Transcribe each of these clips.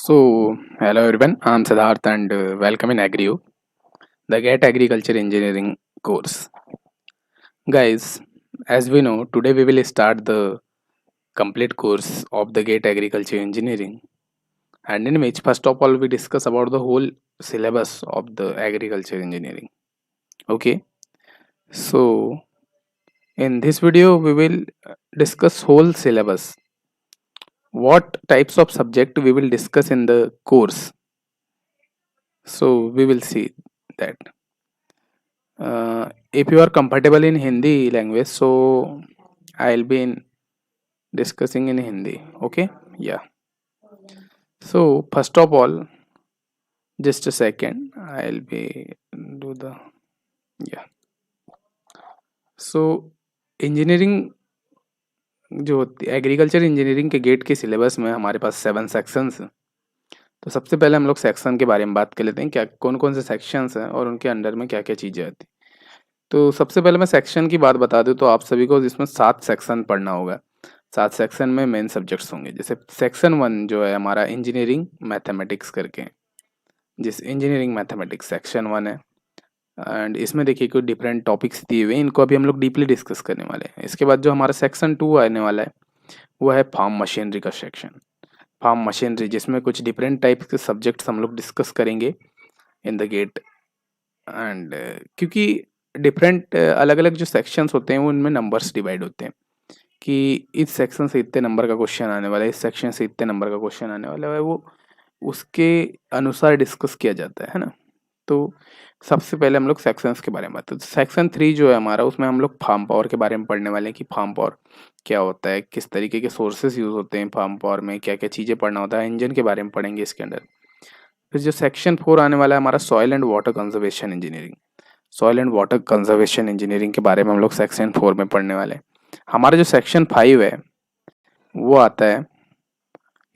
So, hello everyone, I'm Siddharth and welcome in AgriU, the GATE Agriculture Engineering course. Guys, as we know, today we will start the complete course of the GATE Agriculture Engineering, and in which first of all we discuss about the whole syllabus of the agriculture engineering. Okay, so in this video we will discuss whole syllabus. What types of subject we will discuss in the course. So we will see that. If you are comfortable in Hindi language, so I'll be discussing in Hindi. Okay, yeah. So first of all, just a second, I'll be do the yeah. So engineering जो होती है agriculture engineering के gate के syllabus में हमारे पास 7 sections हैं। तो सबसे पहले हम लोग सेक्शन के बारे में बात कर लेते हैं, क्या कौन कौन से सेक्शंस हैं और उनके अंडर में क्या क्या चीज़ें आती हैं। तो सबसे पहले मैं सेक्शन की बात बता दूं तो आप सभी को इसमें 7 सेक्शन पढ़ना होगा। 7 सेक्शन में मेन सब्जेक्ट्स होंगे। जैसे सेक्शन 1 जो है हमारा इंजीनियरिंग मैथमेटिक्स करके, जिस इंजीनियरिंग मैथमेटिक्स सेक्शन 1 है। एंड इसमें देखिए कोई डिफरेंट टॉपिक्स दिए हुए हैं, इनको अभी हम लोग डीपली डिस्कस करने वाले हैं। इसके बाद जो हमारा सेक्शन 2 आने वाला है वो है फार्म मशीनरी का सेक्शन। फार्म मशीनरी जिसमें कुछ डिफरेंट टाइप के सब्जेक्ट्स हम लोग डिस्कस करेंगे इन द गेट। एंड क्योंकि डिफरेंट अलग अलग जो सेक्शंस होते हैं वो उनमें नंबर्स डिवाइड होते हैं कि इस सेक्शन से इतने नंबर का क्वेश्चन आने वाला है, इस सेक्शन से इतने नंबर का क्वेश्चन आने वाला है, वो उसके अनुसार डिस्कस किया जाता है ना। तो सबसे पहले हम लोग सेक्शंस के बारे में बात करते हैं। सेक्शन 3 जो है हमारा, उसमें हम लोग फार्म पावर के बारे में पढ़ने वाले हैं कि फार्म पावर क्या होता है, किस तरीके के सोर्सेज यूज़ होते हैं फार्म पावर में, क्या क्या चीज़ें पढ़ना होता है, इंजन के बारे में पढ़ेंगे इसके अंदर। फिर जो सेक्शन 4 आने वाला है हमारा soil and water conservation engineering. Soil and water conservation engineering के बारे में हम लोग सेक्शन 4 में पढ़ने वाले हैं। हमारा जो सेक्शन 5 है वो आता है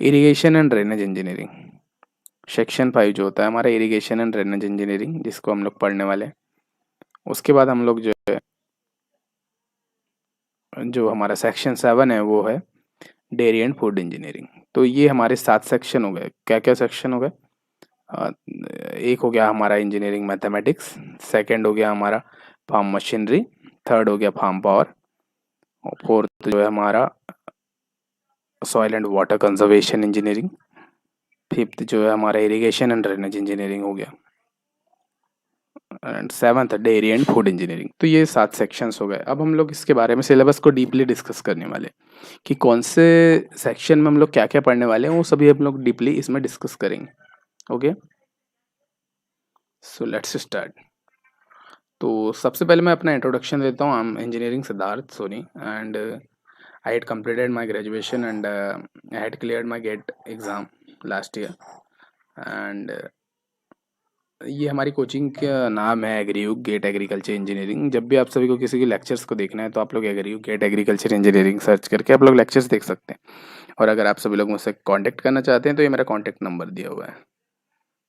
irrigation and drainage engineering. Section 5 जो होता है हमारा इरिगेशन एंड ड्रेनेज इंजीनियरिंग, जिसको हम लोग पढ़ने वाले हैं। उसके बाद हम लोग जो है, जो हमारा सेक्शन 7 है वो है डेयरी एंड फूड इंजीनियरिंग। तो ये हमारे 7 सेक्शन हो गए। क्या क्या सेक्शन हो गए? एक हो गया हमारा इंजीनियरिंग मैथमेटिक्स, सेकंड हो गया हमारा फार्म मशीनरी, थर्ड हो गया फार्म पावर, और फोर्थ जो है हमारा soil and water conservation engineering, fifth जो है हमारा इरिगेशन एंड ड्रेनेज इंजीनियरिंग हो गया, and seventh dairy and food engineering. तो ये 7 सेक्शंस हो गए। अब हम लोग इसके बारे में सिलेबस को डीपली डिस्कस करने वाले हैं कि कौन से सेक्शन में हम लोग क्या क्या पढ़ने वाले हैं, वो सभी हम लोग डीपली इसमें डिस्कस करेंगे। Okay, so let's start. तो सबसे पहले मैं अपना इंट्रोडक्शन देता हूँ। I am engineering Siddharth Soni and I had completed my graduation and I had cleared my GATE exam last year. And ये हमारी कोचिंग का नाम है एग्रीयू गेट एग्रीकल्चर इंजीनियरिंग। जब भी आप सभी को किसी के लेक्चर्स को देखना है तो आप लोग एग्रीयू गेट एग्रीकल्चर इंजीनियरिंग सर्च करके आप लोग लेक्चर्स देख सकते हैं। और अगर आप सभी लोग मुझसे कांटेक्ट करना चाहते हैं तो ये मेरा कांटेक्ट नंबर दिया हुआ है,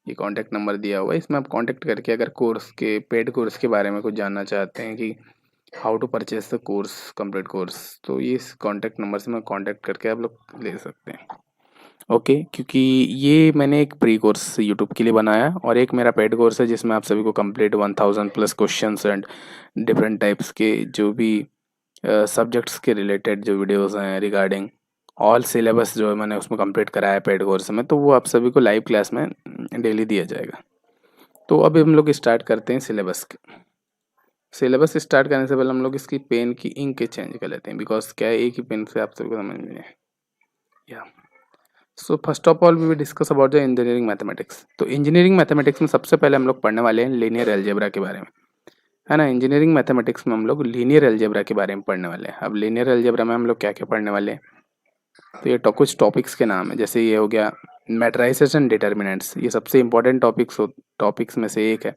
ये कांटेक्ट नंबर दिया हुआ है। इसमें आप कांटेक्ट करके अगर कोर्स के पेड कोर्स के बारे में कुछ जानना चाहते हैं कि how to purchase the course, complete course, तो ये इस कांटेक्ट नंबर से मैं कांटेक्ट करके आप लोग ले सकते हैं। ओके, क्योंकि ये मैंने एक प्री कोर्स यूट्यूब के लिए बनाया और एक मेरा पेड कोर्स है जिसमें आप सभी को complete 1000 plus questions and different types के जो भी सब्जेक्ट्स के रिलेटेड जो वीडियोस हैं रिगार्डिंग ऑल सिलेबस जो है मैंने उसमें कंप्लीट कराया है पेड कोर्स में, तो वो आप सभी को लाइव क्लास में डेली दिया जाएगा। तो अब हम लोग स्टार्ट करते हैं सिलेबस के। सिलेबस स्टार्ट करने से पहले हम लोग इसकी पेन की इंक चेंज कर लेते हैं, बिकॉज क्या है एक ही पेन से आप सभी को समझ में या। So first of all we will discuss about the engineering mathematics. तो इंजीनियरिंग मैथमेटिक्स में सबसे पहले हम लोग पढ़ने वाले हैं लीनियर अलजेब्रा के बारे में, है ना। इंजीनियरिंग मैथमेटिक्स में हम लोग लीनियर अलजेब्रा के बारे में पढ़ने वाले हैं। अब लीनियर अलजेब्रा में हम लोग क्या क्या पढ़ने वाले हैं, तो ये कुछ टॉपिक्स के नाम है। जैसे ये हो गया मैट्राइसेस एंड डिटर्मिनेंट्स, ये सबसे इंपॉर्टेंट टॉपिक्स में से एक है।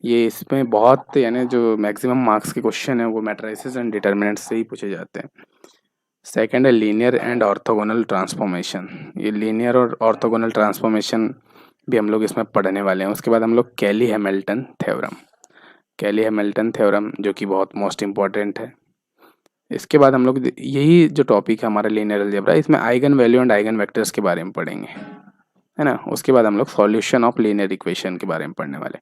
ये इसमें बहुत यानी जो मैक्सिमम मार्क्स के क्वेश्चन है वो मैट्राइसेस एंड डिटर्मिनेंट्स से ही पूछे जाते हैं। सेकंड है लीनियर एंड ऑर्थोगोनल ट्रांसफॉर्मेशन, ये लीनियर और ऑर्थोगोनल ट्रांसफॉर्मेशन भी हम लोग इसमें पढ़ने वाले हैं। उसके बाद हम लोग कैली हैमिल्टन थ्योरम, कैली हैमिल्टन थ्योरम जो कि बहुत मोस्ट इम्पॉर्टेंट है। इसके बाद हम लोग यही जो टॉपिक है हमारा लीनियर अलजेब्रा, इसमें eigen value and eigen vectors के बारे में पढ़ेंगे। है ना। उसके बाद हम लोग सॉल्यूशन ऑफ लीनियर इक्वेशन के बारे में पढ़ने वाले।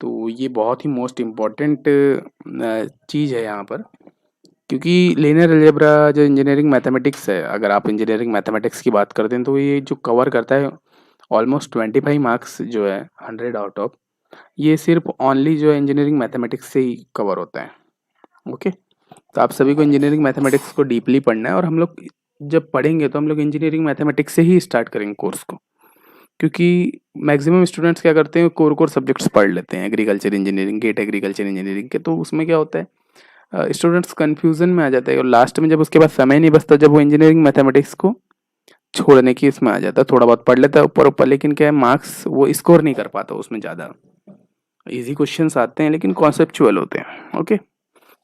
तो ये बहुत ही मोस्ट इम्पॉर्टेंट चीज़ है यहाँ पर, क्योंकि लीनियर अलजेब्रा जो इंजीनियरिंग मैथमेटिक्स है, अगर आप इंजीनियरिंग मैथमेटिक्स की बात करते हैं तो ये जो कवर करता है ऑलमोस्ट 25 मार्क्स जो है 100 आउट ऑफ, ये सिर्फ ओनली जो है इंजीनियरिंग मैथमेटिक्स से ही कवर होता है। ओके, तो आप सभी को इंजीनियरिंग मैथमेटिक्स को डीपली पढ़ना है, और हम लोग जब पढ़ेंगे तो हम लोग इंजीनियरिंग मैथमेटिक्स से ही स्टार्ट करेंगे कोर्स को, क्योंकि मैक्सिमम स्टूडेंट्स क्या करते हैं, कोर सब्जेक्ट्स पढ़ लेते हैं, agriculture engineering, GATE agriculture engineering के, तो उसमें क्या होता है स्टूडेंट्स कन्फ्यूजन में आ जाते हैं, और लास्ट में जब उसके बाद समय नहीं बचता, जब वो इंजीनियरिंग मैथमेटिक्स को छोड़ने की इसमें आ जाता है, थोड़ा बहुत पढ़ लेता है ऊपर ऊपर, लेकिन क्या है मार्क्स वो स्कोर नहीं कर पाता, उसमें ज़्यादा इजी क्वेश्चंस आते हैं लेकिन कॉन्सेप्चुअल होते हैं। ओके,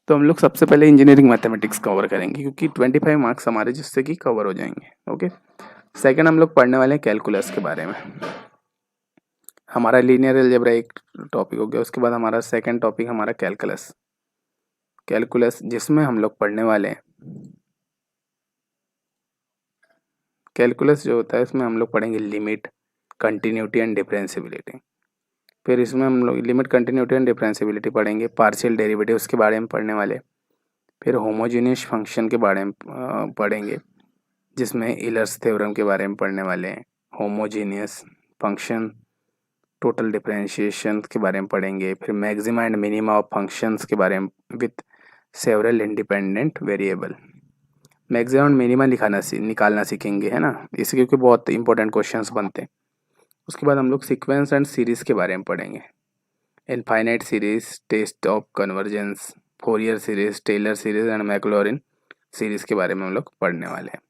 तो हम लोग सबसे पहले इंजीनियरिंग मैथमेटिक्स कवर करेंगे, क्योंकि 25 मार्क्स हमारे जिससे कि कवर हो जाएंगे। ओके, सेकंड हम लोग पढ़ने वाले हैं कैलकुलस के बारे में। हमारा लीनियर अलजेब्रा एक टॉपिक हो गया, उसके बाद हमारा सेकंड टॉपिक हमारा कैलकुलस, जिसमें हम लोग पढ़ने वाले हैं कैलकुलस जो होता है, इसमें हम लोग पढ़ेंगे लिमिट, कंटिन्यूटी एंड डिफरेंशियबिलिटी। फिर इसमें हम लोग लिमिट, कंटिन्यूटी एंड डिफरेंशियबिलिटी पढ़ेंगे, पार्शियल डेरिवेटिव्स के बारे में पढ़ने वाले, फिर होमोजीनियस फंक्शन के बारे में पढ़ेंगे, जिसमें इलर्स थ्योरम के बारे में पढ़ने वाले हैं, होमोजीनियस फंक्शन, टोटल डिफरेंशिएशन के बारे में पढ़ेंगे, फिर maxima and minima of functions के बारे में with several independent variable, maxima and minima निकालना सीखेंगे, है ना, इसके क्योंकि बहुत इंपॉर्टेंट क्वेश्चंस बनते हैं। उसके बाद हम लोग सीक्वेंस एंड सीरीज़ के बारे में पढ़ेंगे, infinite series, test of convergence, Fourier series, Taylor series and Maclaurin series के बारे में हम लोग पढ़ने वाले हैं।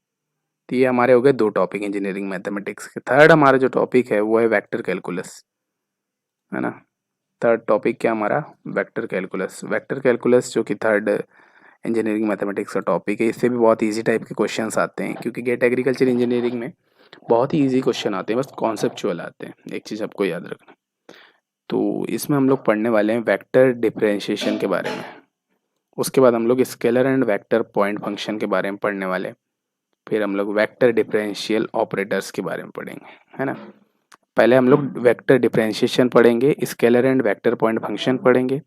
तो ये हमारे हो गए दो टॉपिक इंजीनियरिंग मैथमेटिक्स के। थर्ड हमारा जो टॉपिक है वो है वेक्टर कैलकुलस, है ना। थर्ड टॉपिक क्या हमारा, वेक्टर कैलकुलस। वेक्टर कैलकुलस जो कि थर्ड इंजीनियरिंग मैथमेटिक्स का टॉपिक है, इससे भी बहुत इजी टाइप के क्वेश्चंस आते हैं, क्योंकि गेट एग्रीकल्चर इंजीनियरिंग में बहुत ही इजी क्वेश्चन आते हैं, बस कॉन्सेप्चुअल आते हैं, एक चीज़ आपको याद रखना। तो इसमें हम लोग पढ़ने वाले हैं वेक्टर डिफरेंशिएशन के बारे में। उसके बाद हम लोग scalar and vector point function के बारे में पढ़ने वाले, फिर हम लोग वेक्टर डिफरेंशियल ऑपरेटर्स के बारे में पढ़ेंगे, है ना। पहले हम लोग वेक्टर डिफरेंशिएशन पढ़ेंगे, scalar and vector point function पढ़ेंगे,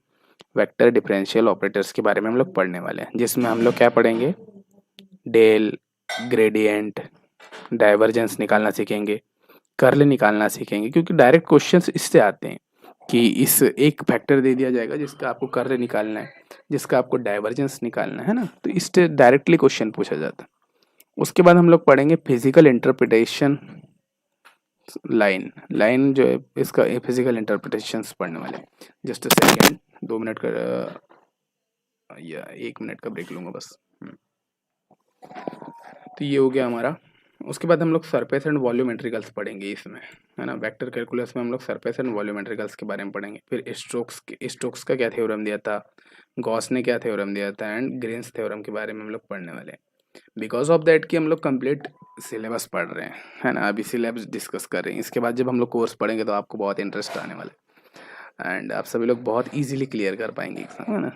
वेक्टर डिफरेंशियल ऑपरेटर्स के बारे में हम लोग पढ़ने वाले हैं, जिसमें हम लोग क्या पढ़ेंगे, डेल, ग्रेडियंट, डाइवर्जेंस निकालना सीखेंगे, कर्ल निकालना सीखेंगे, क्योंकि डायरेक्ट क्वेश्चंस इससे आते हैं कि इस एक फैक्टर दे दिया जाएगा जिसका आपको कर्ल निकालना है, जिसका आपको डाइवर्जेंस निकालना है ना, तो इससे डायरेक्टली क्वेश्चन पूछा जाता है। उसके बाद हम लोग पढ़ेंगे फिजिकल इंटरप्रिटेशन, लाइन लाइन जो है इसका फिजिकल इंटरप्रिटेशंस पढ़ने वाले। जस्ट अ सेकेंड, 2 मिनट का या 1 मिनट का ब्रेक लूँगा बस। तो ये हो गया हमारा। उसके बाद हम लोग सरफेस एंड वॉल्यूमेट्रिकल्स पढ़ेंगे इसमें, है ना। वेक्टर कैलकुलस में हम लोग सरफेस एंड वॉल्यूमेट्रिकल्स के बारे में पढ़ेंगे, फिर स्टोक्स का क्या थ्योरम दिया था, गॉस ने क्या थ्योरम दिया था, एंड ग्रीन्स थ्योरम के बारे में हम लोग पढ़ने वाले हैं। बिकॉज ऑफ दैट कि हम लोग कंप्लीट सिलेबस पढ़ रहे हैं, है ना, अभी सिलेबस डिस्कस कर रहे हैं। इसके बाद जब हम लोग कोर्स पढ़ेंगे तो आपको बहुत इंटरेस्ट आने वाला है, एंड आप सभी लोग बहुत ईजिली क्लियर कर पाएंगे एग्जाम, है ना।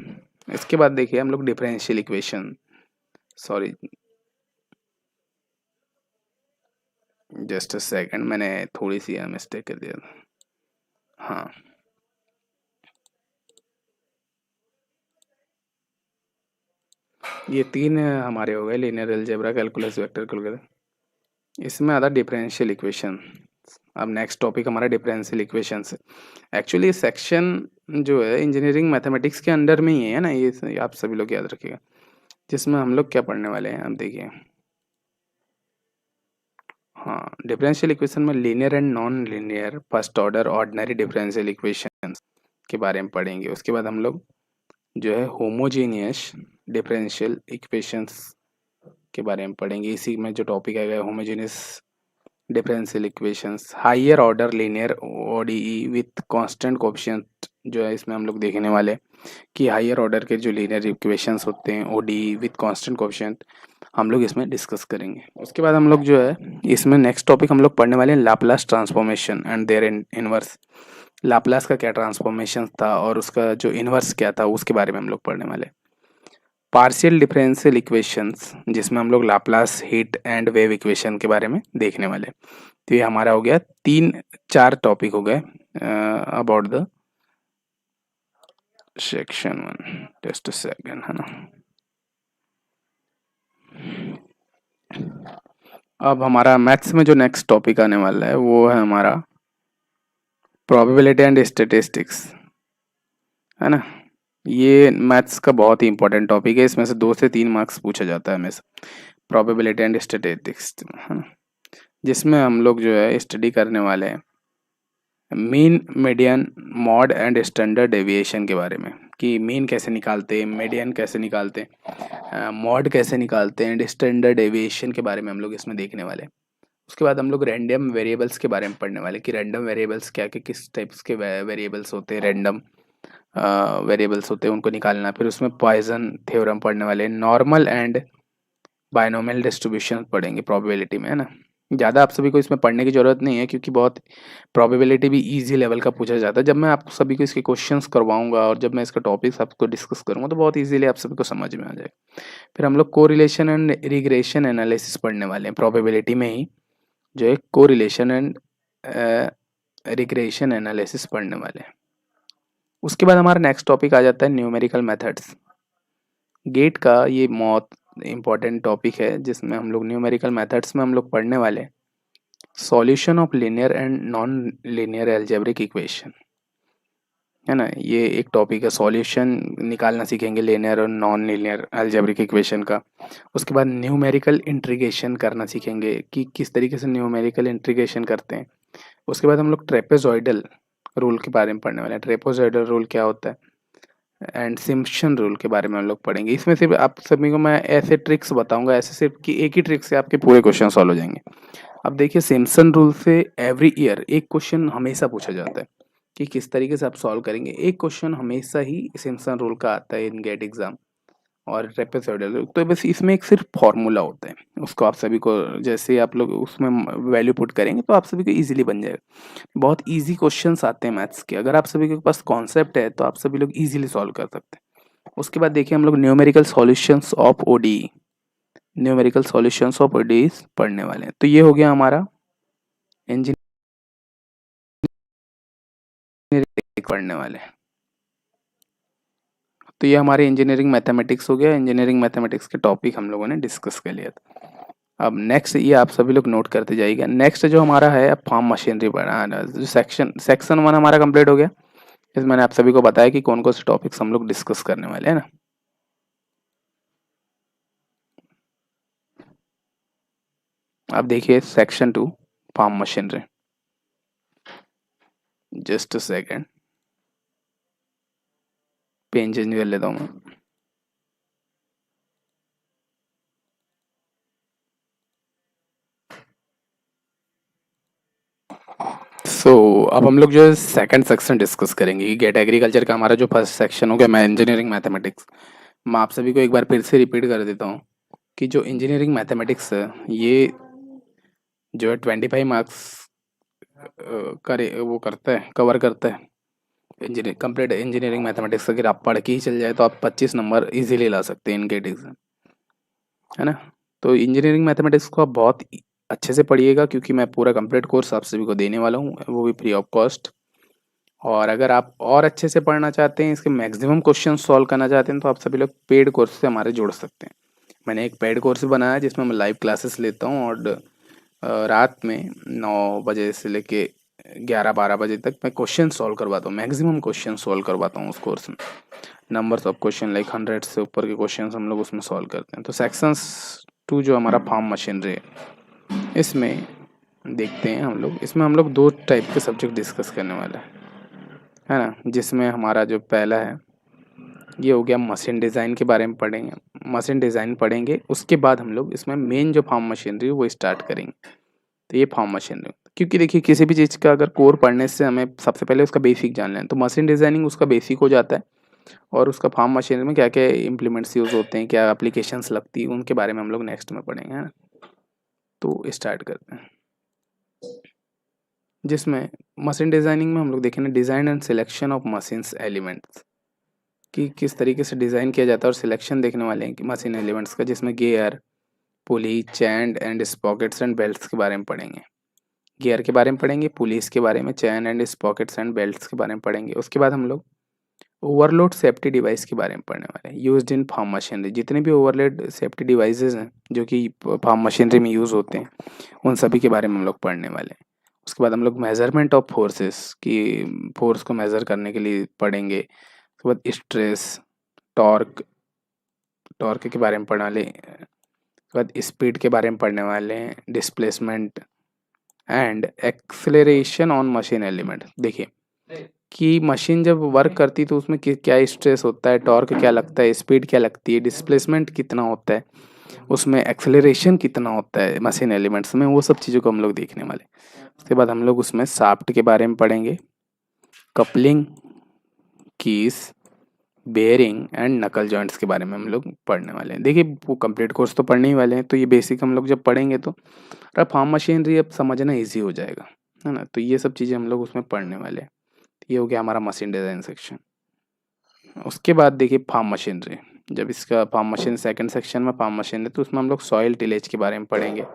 इसके बाद देखिए हम लोग differential equation, sorry just a second, मैंने थोड़ी सी मिस्टेक कर दिया था। हाँ, ये तीन हमारे हो गए, linear algebra, calculus, vector calculus. इसमें आता डिफरेंशियल इक्वेशन। अब नेक्स्ट टॉपिक हमारा डिफरेंशियल इक्वेशंस है। एक्चुअली सेक्शन जो है इंजीनियरिंग मैथमेटिक्स के अंडर में ही है ना, ये आप सभी लोग याद रखिएगा। जिसमें हम लोग क्या पढ़ने वाले हैं, अब देखिए। हाँ, डिफरेंशियल इक्वेशन में linear and non linear first order ordinary differential equations के बारे में पढ़ेंगे। उसके बाद हम लोग जो है होमोजीनियस डिफरेंशियल इक्वेशंस के बारे में पढ़ेंगे। इसी में जो टॉपिक आएगा homogeneous differential equations, higher order linear ODE with constant coefficient, जो है इसमें हम लोग देखने वाले कि हायर ऑर्डर के जो लीनियर इक्वेशंस होते हैं ओडीई विथ कांस्टेंट कोएफिशिएंट, हम लोग इसमें डिस्कस करेंगे। उसके बाद हम लोग जो है इसमें नेक्स्ट टॉपिक हम लोग पढ़ने वाले हैं Laplace transformation and their inverse. Laplace का क्या ट्रांसफॉर्मेशन था और उसका जो इनवर्स क्या था उसके बारे में हम लोग पढ़ने वाले। पार्शियल डिफरेंशियल इक्वेशंस, जिसमें हम लोग Laplace heat and wave equation के बारे में देखने वाले। तो ये हमारा हो गया 3-4 टॉपिक हो गए about the section 1। Just a second, है ना। अब हमारा मैथ्स में जो नेक्स्ट टॉपिक आने वाला है वो है हमारा प्रोबेबिलिटी एंड स्टैटिस्टिक्स, है ना। ये मैथ्स का बहुत ही इंपॉर्टेंट टॉपिक है, इसमें से 2 से 3 मार्क्स पूछा जाता है हमेशा, प्रोबेबिलिटी एंड स्टैटिस्टिक्स, है ना। जिसमें हम लोग जो है स्टडी करने वाले हैं mean, median, mod and standard deviation के बारे में, कि मीन कैसे निकालते हैं, मीडियन कैसे निकालते हैं, मॉड कैसे निकालते हैं, एंड स्टैंडर्ड डेविएशन के बारे में हम लोग इसमें देखने वाले हैं। उसके बाद हम लोग रैंडम वेरिएबल्स के बारे में पढ़ने वाले, कि रैंडम वेरिएबल्स क्या क्या किस टाइप्स के वेरिएबल्स होते हैं, रैंडम वेरिएबल्स होते हैं, उनको निकालना। फिर उसमें पॉइजन थ्योरम पढ़ने वाले, नॉर्मल एंड बायनोमियल डिस्ट्रीब्यूशन पढ़ेंगे प्रोबेबिलिटी में, है ना। ज़्यादा आप सभी को इसमें पढ़ने की ज़रूरत नहीं है, क्योंकि बहुत प्रोबेबिलिटी भी इजी लेवल का पूछा जाता है। जब मैं आप सभी को इसके क्वेश्चंस करवाऊंगा और जब मैं इसका टॉपिक्स आपको डिस्कस करूंगा तो बहुत इजीली आप सभी को समझ में आ जाएगा। फिर हम लोग कोरिलेशन एंड रिग्रेशन एनालिसिस पढ़ने वाले हैं प्रोबेबिलिटी में ही, जो है कोरिलेशन एंड रिग्रेशन एनालिसिस पढ़ने वाले हैं। उसके बाद हमारा नेक्स्ट टॉपिक आ जाता है न्यूमेरिकल मेथड्स। गेट का ये बहुत इंपॉर्टेंट टॉपिक है, जिसमें हम लोग न्यूमेरिकल मेथड्स में हम लोग पढ़ने वाले solution of linear and non linear algebraic equation, है ना। ये एक टॉपिक है, सॉल्यूशन निकालना सीखेंगे लीनियर और नॉन लीनियर अलजेब्रिक इक्वेशन का। उसके बाद न्यूमेरिकल इंटीग्रेशन करना सीखेंगे, कि किस तरीके से न्यूमेरिकल इंटीग्रेशन करते हैं। उसके बाद हम लोग ट्रेपेजॉइडल रूल के बारे में पढ़ने वाले हैं, ट्रेपेजॉइडल रूल क्या होता है, एंड सिम्पसन रूल के बारे में हम लोग पढ़ेंगे। इसमें सिर्फ आप सभी को मैं ऐसे ट्रिक्स बताऊंगा, ऐसे सिर्फ कि एक ही ट्रिक से आपके पूरे क्वेश्चन सॉल्व हो जाएंगे। अब देखिए, सिम्पसन रूल से एवरी ईयर एक क्वेश्चन हमेशा पूछा जाता है, कि किस तरीके से आप सॉल्व करेंगे। एक क्वेश्चन हमेशा ही सिम्पसन रूल का आता है इन गेट एग्जाम और ट्रेपेजॉइडल। तो बस इसमें एक सिर्फ फॉर्मूला होता है, उसको आप सभी को जैसे आप लोग उसमें वैल्यू पुट करेंगे तो आप सभी को इजीली बन जाएगा। बहुत इजी क्वेश्चंस आते हैं मैथ्स के, अगर आप सभी के पास कॉन्सेप्ट है तो आप सभी लोग इजीली सॉल्व कर सकते हैं। उसके बाद देखिए, हम लोग numerical solutions of OD, numerical solutions of OD पढ़ने वाले हैं। तो ये हो गया हमारा इंजीनियरिंग पढ़ने वाले हैं। तो ये हमारे इंजीनियरिंग मैथमेटिक्स हो गया। इंजीनियरिंग मैथमेटिक्स के टॉपिक हम लोगों ने डिस्कस कर लिया था। अब नेक्स्ट ये आप सभी लोग नोट करते जाइएगा। नेक्स्ट जो हमारा है फार्म मशीनरी पढ़ाना, जो सेक्शन 1 हमारा कंप्लीट हो गया। इसमें मैंने आप सभी को बताया कि कौन कौन से टॉपिक्स हम लोग डिस्कस करने वाले हैं ना। अब देखिए section 2 farm machinery. Just a second, pen change कर लेता हूँ मैं। अब हम लोग जो है सेकंड सेक्शन डिस्कस करेंगे कि गेट एग्रीकल्चर का हमारा जो फर्स्ट सेक्शन हो गया मैं इंजीनियरिंग मैथमेटिक्स। मैं आप सभी को एक बार फिर से रिपीट कर देता हूँ कि जो इंजीनियरिंग मैथमेटिक्स है ये जो है 25 मार्क्स करे वो करता है, कवर करता है। इंजीनियर कंप्लीट इंजीनियरिंग मैथमेटिक्स अगर आप पढ़ के ही चल जाए तो आप 25 नंबर इजीली ला सकते हैं इन गेट एग्जाम, है ना। तो इंजीनियरिंग मैथमेटिक्स को आप बहुत अच्छे से पढ़िएगा, क्योंकि मैं पूरा कंप्लीट कोर्स आप सभी को देने वाला हूँ, वो भी फ्री ऑफ कॉस्ट। और अगर आप और अच्छे से पढ़ना चाहते हैं, इसके मैक्सिमम क्वेश्चन सॉल्व करना चाहते हैं, तो आप सभी लोग पेड कोर्स से हमारे जुड़ सकते हैं। मैंने एक पेड कोर्स बनाया है जिसमें मैं लाइव क्लासेस लेता हूँ, और रात में 9 बजे से लेके 11-12 बजे तक मैं क्वेश्चन सॉल्व करवाता हूँ, मैक्सिमम क्वेश्चन सॉल्व करवाता हूँ उस कोर्स में। नंबर्स ऑफ क्वेश्चन लाइक 100 से ऊपर के क्वेश्चन हम लोग उसमें सॉल्व करते हैं। तो सेक्शंस 2 जो हमारा फार्म मशीनरी है, इसमें देखते हैं हम लोग, इसमें हम लोग 2 टाइप के सब्जेक्ट डिस्कस करने वाले हैं, है ना। जिसमें हमारा जो पहला है ये हो गया मशीन डिज़ाइन के बारे में पढ़ेंगे, मशीन डिज़ाइन पढ़ेंगे। उसके बाद हम लोग इसमें मेन जो फार्म मशीनरी है वो स्टार्ट करेंगे। तो ये फार्म मशीनरी, क्योंकि देखिए किसी भी चीज़ का अगर कोर पढ़ने से हमें सबसे पहले उसका बेसिक जान लें, तो मशीन डिज़ाइनिंग उसका बेसिक हो जाता है। और उसका फार्म मशीनरी में क्या क्या इम्प्लीमेंट्स यूज़ होते हैं, क्या एप्लीकेशंस लगती है, उनके बारे में हम लोग नेक्स्ट में पढ़ेंगे, है ना। तो स्टार्ट करते हैं। जिसमें मशीन डिज़ाइनिंग में हम लोग देखेंगे design and selection of machines elements, कि किस तरीके से डिज़ाइन किया जाता है और सिलेक्शन देखने वाले हैं कि मशीन एलिमेंट्स का, जिसमें gear, pulley, chain and स्प्रॉकेट्स and belts के बारे में पढ़ेंगे। गियर के बारे में पढ़ेंगे, पुलिस के बारे में, चैन एंड स्प्रॉकेट्स एंड बेल्ट्स के बारे में पढ़ेंगे। उसके बाद हम लोग ओवरलोड सेफ्टी डिवाइस के बारे में पढ़ने वाले हैं, यूज्ड इन फार्म मशीनरी। जितने भी ओवरलोड सेफ्टी डिवाइसेस हैं जो कि फार्म मशीनरी में यूज़ होते हैं, उन सभी के बारे में हम लोग पढ़ने वाले हैं। उसके बाद हम लोग मेजरमेंट ऑफ फोर्सेस की फोर्स को मेज़र करने के लिए पढ़ेंगे। उसके बाद स्ट्रेस, टॉर्क, टॉर्क के बारे में पढ़ने वाले। उसके बाद स्पीड के बारे में पढ़ने वाले हैं, displacement and acceleration on machine element. देखिए कि मशीन जब वर्क करती है तो उसमें क्या स्ट्रेस होता है, टॉर्क क्या लगता है, स्पीड क्या लगती है, डिस्प्लेसमेंट कितना होता है, उसमें एक्सेलरेशन कितना होता है मशीन एलिमेंट्स में, वो सब चीज़ों को हम लोग देखने वाले। उसके बाद हम लोग उसमें शाफ्ट के बारे में पढ़ेंगे, कपलिंग, कीज, बेयरिंग एंड नकल जॉइंट्स के बारे में हम लोग पढ़ने वाले हैं। देखिए वो कंप्लीट कोर्स तो पढ़ने ही वाले हैं, तो ये बेसिक हम लोग जब पढ़ेंगे तो फार्म मशीनरी अब समझना ईजी हो जाएगा, है ना। तो ये सब चीज़ें हम लोग उसमें पढ़ने वाले हैं। ये हो गया हमारा मशीन डिज़ाइन सेक्शन। उसके बाद देखिए फार्म मशीनरी, जब इसका फार्म मशीन सेकंड सेक्शन में फार्म मशीनरी, तो उसमें हम लोग सॉइल टिलेज के बारे में पढ़ेंगे।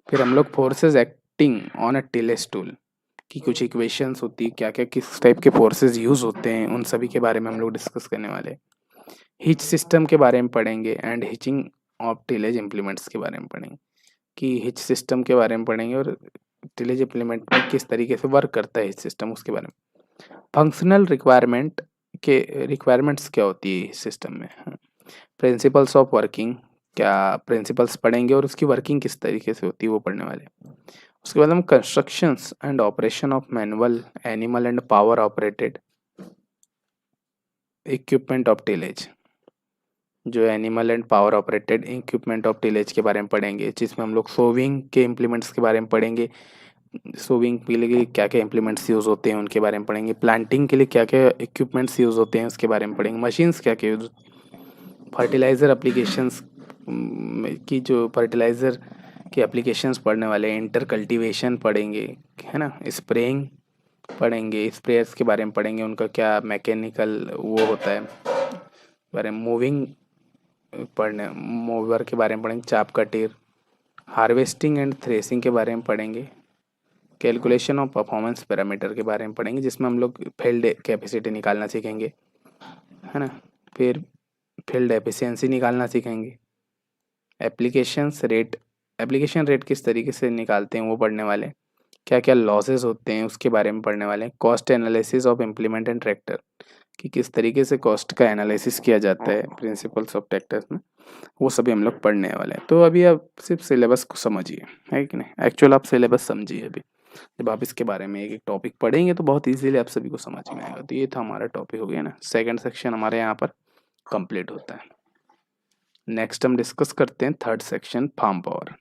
फिर हम लोग forces acting on a tillage tool की कुछ इक्वेशंस होती है, क्या क्या किस टाइप के फोर्सेस यूज़ होते हैं, उन सभी के बारे में हम लोग डिस्कस करने वाले। हिच सिस्टम के बारे में पढ़ेंगे एंड हिचिंग ऑफ टिलेज इम्प्लीमेंट्स के बारे में पढ़ेंगे, कि हिच सिस्टम के बारे में पढ़ेंगे और टिलेज इम्प्लीमेंट में किस तरीके से वर्क करता है हिच सिस्टम, उसके बारे में। फंक्शनल रिक्वायरमेंट्स क्या होती है इस सिस्टम में, प्रिंसिपल्स ऑफ वर्किंग, क्या प्रिंसिपल्स पढ़ेंगे और उसकी वर्किंग किस तरीके से होती है वो पढ़ने वाले। उसके बाद हम constructions and operation of manual, animal and power operated equipment of tillage, जो animal and power operated equipment of tillage के बारे में पढ़ेंगे, जिसमें हम लोग सोविंग के इम्प्लीमेंट्स के बारे में पढ़ेंगे। सोविंग के लिए क्या क्या इम्प्लीमेंट्स यूज़ होते हैं उनके बारे में पढ़ेंगे। प्लांटिंग के लिए क्या क्या इक्विपमेंट्स यूज़ होते हैं उसके बारे में पढ़ेंगे। मशीन्स क्या क्या यूज, फर्टिलाइज़र एप्लीकेशंस की, जो फर्टिलाइज़र के एप्लीकेशंस पढ़ने वाले हैं। इंटर कल्टीवेशन पढ़ेंगे, है ना। स्प्रेइंग पढ़ेंगे, स्प्रेयर्स के बारे में पढ़ेंगे, उनका क्या मैकेनिकल वो होता है बारे में। मूविंग पढ़ने, मूवर के बारे में पढ़ेंगे, चाप कटर। हार्वेस्टिंग एंड थ्रेसिंग के बारे में पढ़ेंगे। कैलकुलेशन ऑफ परफॉर्मेंस पैरामीटर के बारे में पढ़ेंगे, जिसमें हम लोग फील्ड कैपेसिटी निकालना सीखेंगे, है ना। फिर फील्ड एफिशिएंसी निकालना सीखेंगे। एप्लीकेशन रेट किस तरीके से निकालते हैं वो पढ़ने वाले। क्या क्या लॉसेस होते हैं उसके बारे में पढ़ने वाले हैं। Cost analysis of implement and tractor, कि किस तरीके से कॉस्ट का एनालिसिस किया जाता है प्रिंसिपल्स ऑफ ट्रैक्टर्स में, वो सभी हम लोग पढ़ने वाले हैं। तो अभी आप सिर्फ सिलेबस को समझिए, है कि नहीं। एक्चुअल आप सिलेबस समझिए। अभी जब आप इसके बारे में एक एक टॉपिक पढ़ेंगे तो बहुत इजीली आप सभी को समझ में आएगा। तो ये था हमारा टॉपिक, हो गया ना। सेकंड सेक्शन हमारे यहाँ पर कंप्लीट होता है। नेक्स्ट हम डिस्कस करते हैं third section, farm power.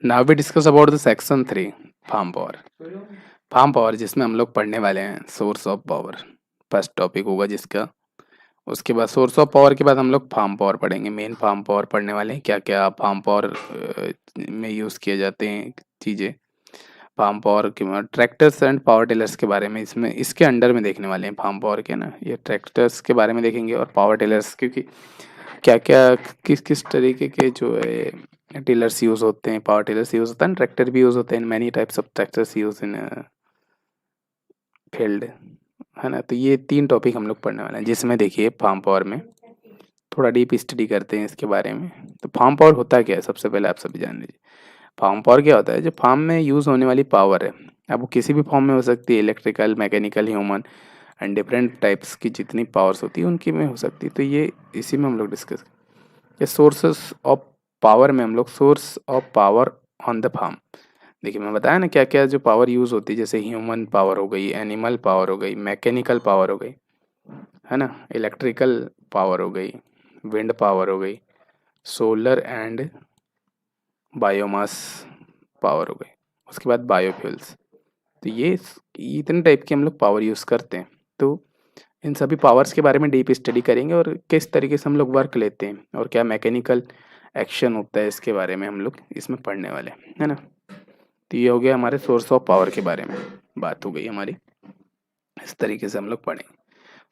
Now we discuss about the section 3, farm power. Farm power जिसमें हम लोग पढ़ने वाले हैं source of power, first topic होगा जिसका। उसके बाद सोर्स ऑफ पावर के बाद हम लोग फार्म पावर पढ़ेंगे। मेन फार्म पावर पढ़ने वाले हैं, क्या क्या फार्म पावर में यूज़ किए जाते हैं चीज़ें। फार्म पावर के बाद ट्रैक्टर्स एंड पावर टिलर्स के बारे में इसमें इसके अंडर में देखने वाले हैं फार्म पावर के ना। ये ट्रैक्टर्स के बारे में देखेंगे और पावर टिलर्स, क्योंकि क्या क्या किस किस तरीके के जो है टिलर्स यूज़ होते हैं, पावर टिलर्स यूज़ होता है, ट्रैक्टर भी यूज़ होते हैं। Many types of tractors use in field, है ना। तो ये 3 टॉपिक हम लोग पढ़ने वाले हैं, जिसमें देखिए फार्म पावर में थोड़ा डीप स्टडी करते हैं इसके बारे में। तो फार्म पावर होता क्या है, सबसे पहले आप सभी जान लीजिए। फार्म पावर क्या होता है, जो फार्म में यूज़ होने वाली पावर है, अब वो किसी भी फॉर्म में हो सकती है, electrical, mechanical, human and different types की जितनी पावर्स होती है उनकी में हो सकती है। तो ये इसी में हम लोग डिस्कस, ये सोर्सेस ऑफ पावर में हम लोग source of power on the farm. देखिए मैं बताया ना क्या क्या जो पावर यूज़ होती है, जैसे ह्यूमन पावर हो गई, एनिमल पावर हो गई, मैकेनिकल पावर हो गई, है ना, इलेक्ट्रिकल पावर हो गई, विंड पावर हो गई, सोलर एंड बायोमास पावर हो गई, उसके बाद बायोफ्यूल्स। तो ये इतने टाइप की हम लोग पावर यूज़ करते हैं। तो इन सभी पावर्स के बारे में डीप स्टडी करेंगे और किस तरीके से हम लोग वर्क लेते हैं और क्या मैकेनिकल एक्शन होता है, इसके बारे में हम लोग इसमें पढ़ने वाले हैं, है ना। तो ये हो गया हमारे सोर्स ऑफ पावर के बारे में बात हो गई हमारी। इस तरीके से हम लोग पढ़ेंगे।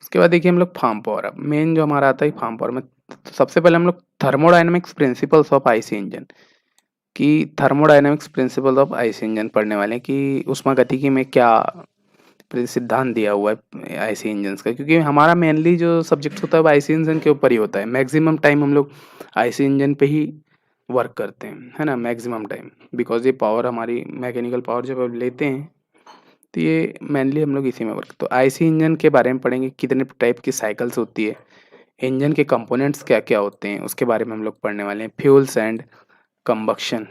उसके बाद देखिए हम लोग फार्म पावर, अब मेन जो हमारा आता है फार्म पावर में, तो सबसे पहले हम लोग thermodynamics principles of IC engine, कि thermodynamics principle of IC engine पढ़ने वाले हैं कि ऊष्मागतिकी में क्या सिद्धांत दिया हुआ है आईसी इंजन्स का, क्योंकि हमारा मेनली जो सब्जेक्ट होता है वो आईसी इंजन के ऊपर ही होता है। मैक्सिमम टाइम हम लोग आईसी इंजन पे ही वर्क करते हैं, है ना, मैक्सिमम टाइम, बिकॉज ये पावर हमारी मैकेनिकल पावर जब हम लेते हैं तो ये मेनली हम लोग इसी में वर्क, तो आईसी इंजन के बारे में पढ़ेंगे, कितने टाइप की साइकिल्स होती है, इंजन के कंपोनेंट्स क्या क्या होते हैं उसके बारे में हम लोग पढ़ने वाले हैं। Fuels and combustion,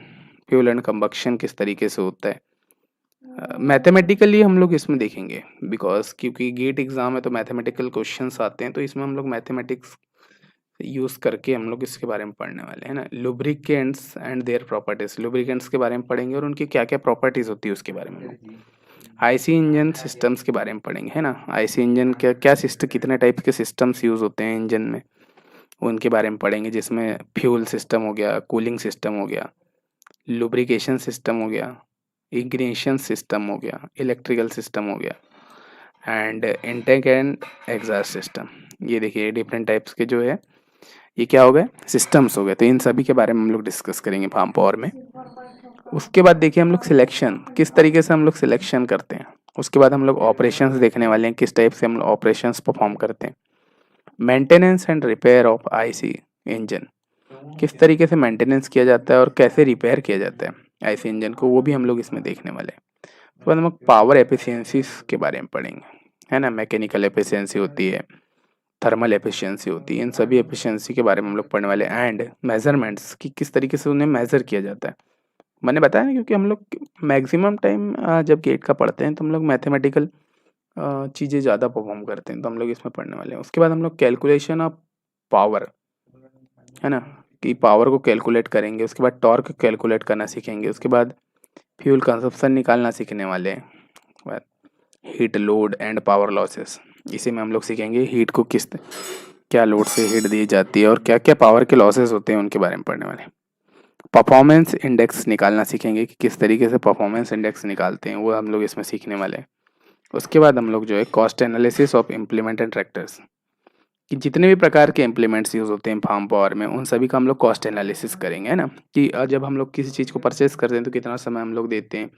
fuel and combustion किस तरीके से होता है, मैथमेटिकली हम लोग इसमें देखेंगे, बिकॉज क्योंकि गेट एग्जाम है तो मैथमेटिकल क्वेश्चंस आते हैं, तो इसमें हम लोग मैथमेटिक्स यूज़ करके हम लोग इसके बारे में पढ़ने वाले हैं ना। Lubricants and their properties, lubricants के बारे में पढ़ेंगे और उनकी क्या क्या प्रॉपर्टीज होती है उसके बारे में हम लोग। आईसी इंजन सिस्टम्स के बारे में पढ़ेंगे, है ना, आईसी इंजन क्या क्या सिस्टम, कितने टाइप के सिस्टम्स यूज़ होते हैं इंजन में, उनके बारे में पढ़ेंगे, जिसमें फ्यूल सिस्टम हो गया, कूलिंग सिस्टम हो गया, लुब्रिकेशन सिस्टम हो गया, इग्निशन सिस्टम हो गया, इलेक्ट्रिकल सिस्टम हो गया, and intake and exhaust system. ये देखिए डिफरेंट टाइप्स के जो है ये क्या हो गए, सिस्टम्स हो गए, तो इन सभी के बारे में हम लोग डिस्कस करेंगे फार्म पावर में। उसके बाद देखिए हम लोग सिलेक्शन, किस तरीके से हम लोग सिलेक्शन करते हैं। उसके बाद हम लोग ऑपरेशंस देखने वाले हैं, किस टाइप से हम लोग ऑपरेशंस परफॉर्म करते हैं। Maintenance and repair of IC engine, किस तरीके से मेंटेनेंस किया जाता है और कैसे रिपेयर किया जाता है आईसी इंजन को, वो भी हम लोग इसमें देखने वाले हैं। उसके बाद हम लोग पावर एफिशिएंसीज के बारे में पढ़ेंगे, है ना, मैकेनिकल एफिशिएंसी होती है, थर्मल एफिशिएंसी होती है, इन सभी एफिशिएंसी के बारे में हम लोग पढ़ने वाले हैं। एंड मेजरमेंट्स, कि किस तरीके से उन्हें मेजर किया जाता है। मैंने बताया ना, क्योंकि हम लोग मैक्सिमम टाइम जब गेट का पढ़ते हैं तो हम लोग मैथमेटिकल चीज़ें ज़्यादा परफॉर्म करते हैं, तो हम लोग इसमें पढ़ने वाले हैं। उसके बाद हम लोग कैलकुलेशन ऑफ पावर, है ना, कि पावर को कैलकुलेट करेंगे। उसके बाद टॉर्क कैलकुलेट करना सीखेंगे। उसके बाद फ्यूल कंजप्शन निकालना सीखने वाले हैं। Heat load and power losses, इसी में हम लोग सीखेंगे हीट को किस क्या लोड से हीट दी जाती है और क्या क्या पावर के लॉसेस होते हैं उनके बारे में पढ़ने वाले हैं। परफॉर्मेंस इंडेक्स निकालना सीखेंगे कि किस तरीके से परफॉर्मेंस इंडेक्स निकालते हैं, वो हम लोग इसमें सीखने वाले हैं। उसके बाद हम लोग जो है cost analysis of implement and tractors, कि जितने भी प्रकार के इम्प्लीमेंट्स यूज़ होते हैं फार्म पावर में उन सभी का हम लोग कॉस्ट एनालिसिस करेंगे, है ना, कि जब हम लोग किसी चीज़ को परचेस करते हैं तो कितना समय हम लोग देते हैं,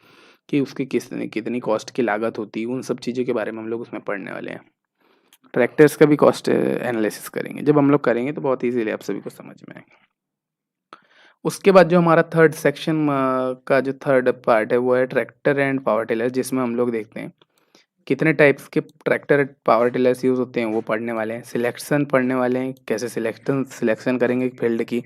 कि उसकी कितनी कॉस्ट की लागत होती है, उन सब चीज़ों के बारे में हम लोग उसमें पढ़ने वाले हैं। ट्रैक्टर्स का भी कॉस्ट एनालिसिस करेंगे, जब हम लोग करेंगे तो बहुत ईजीली आप सभी को समझ में आएगा। उसके बाद जो हमारा थर्ड सेक्शन का जो थर्ड पार्ट है वो है ट्रैक्टर एंड पावर टिलर, जिसमें हम लोग देखते हैं कितने टाइप्स के ट्रैक्टर पावर टिलर्स यूज़ होते हैं, वो पढ़ने वाले हैं। सिलेक्शन पढ़ने वाले हैं, कैसे सिलेक्शन करेंगे फील्ड की,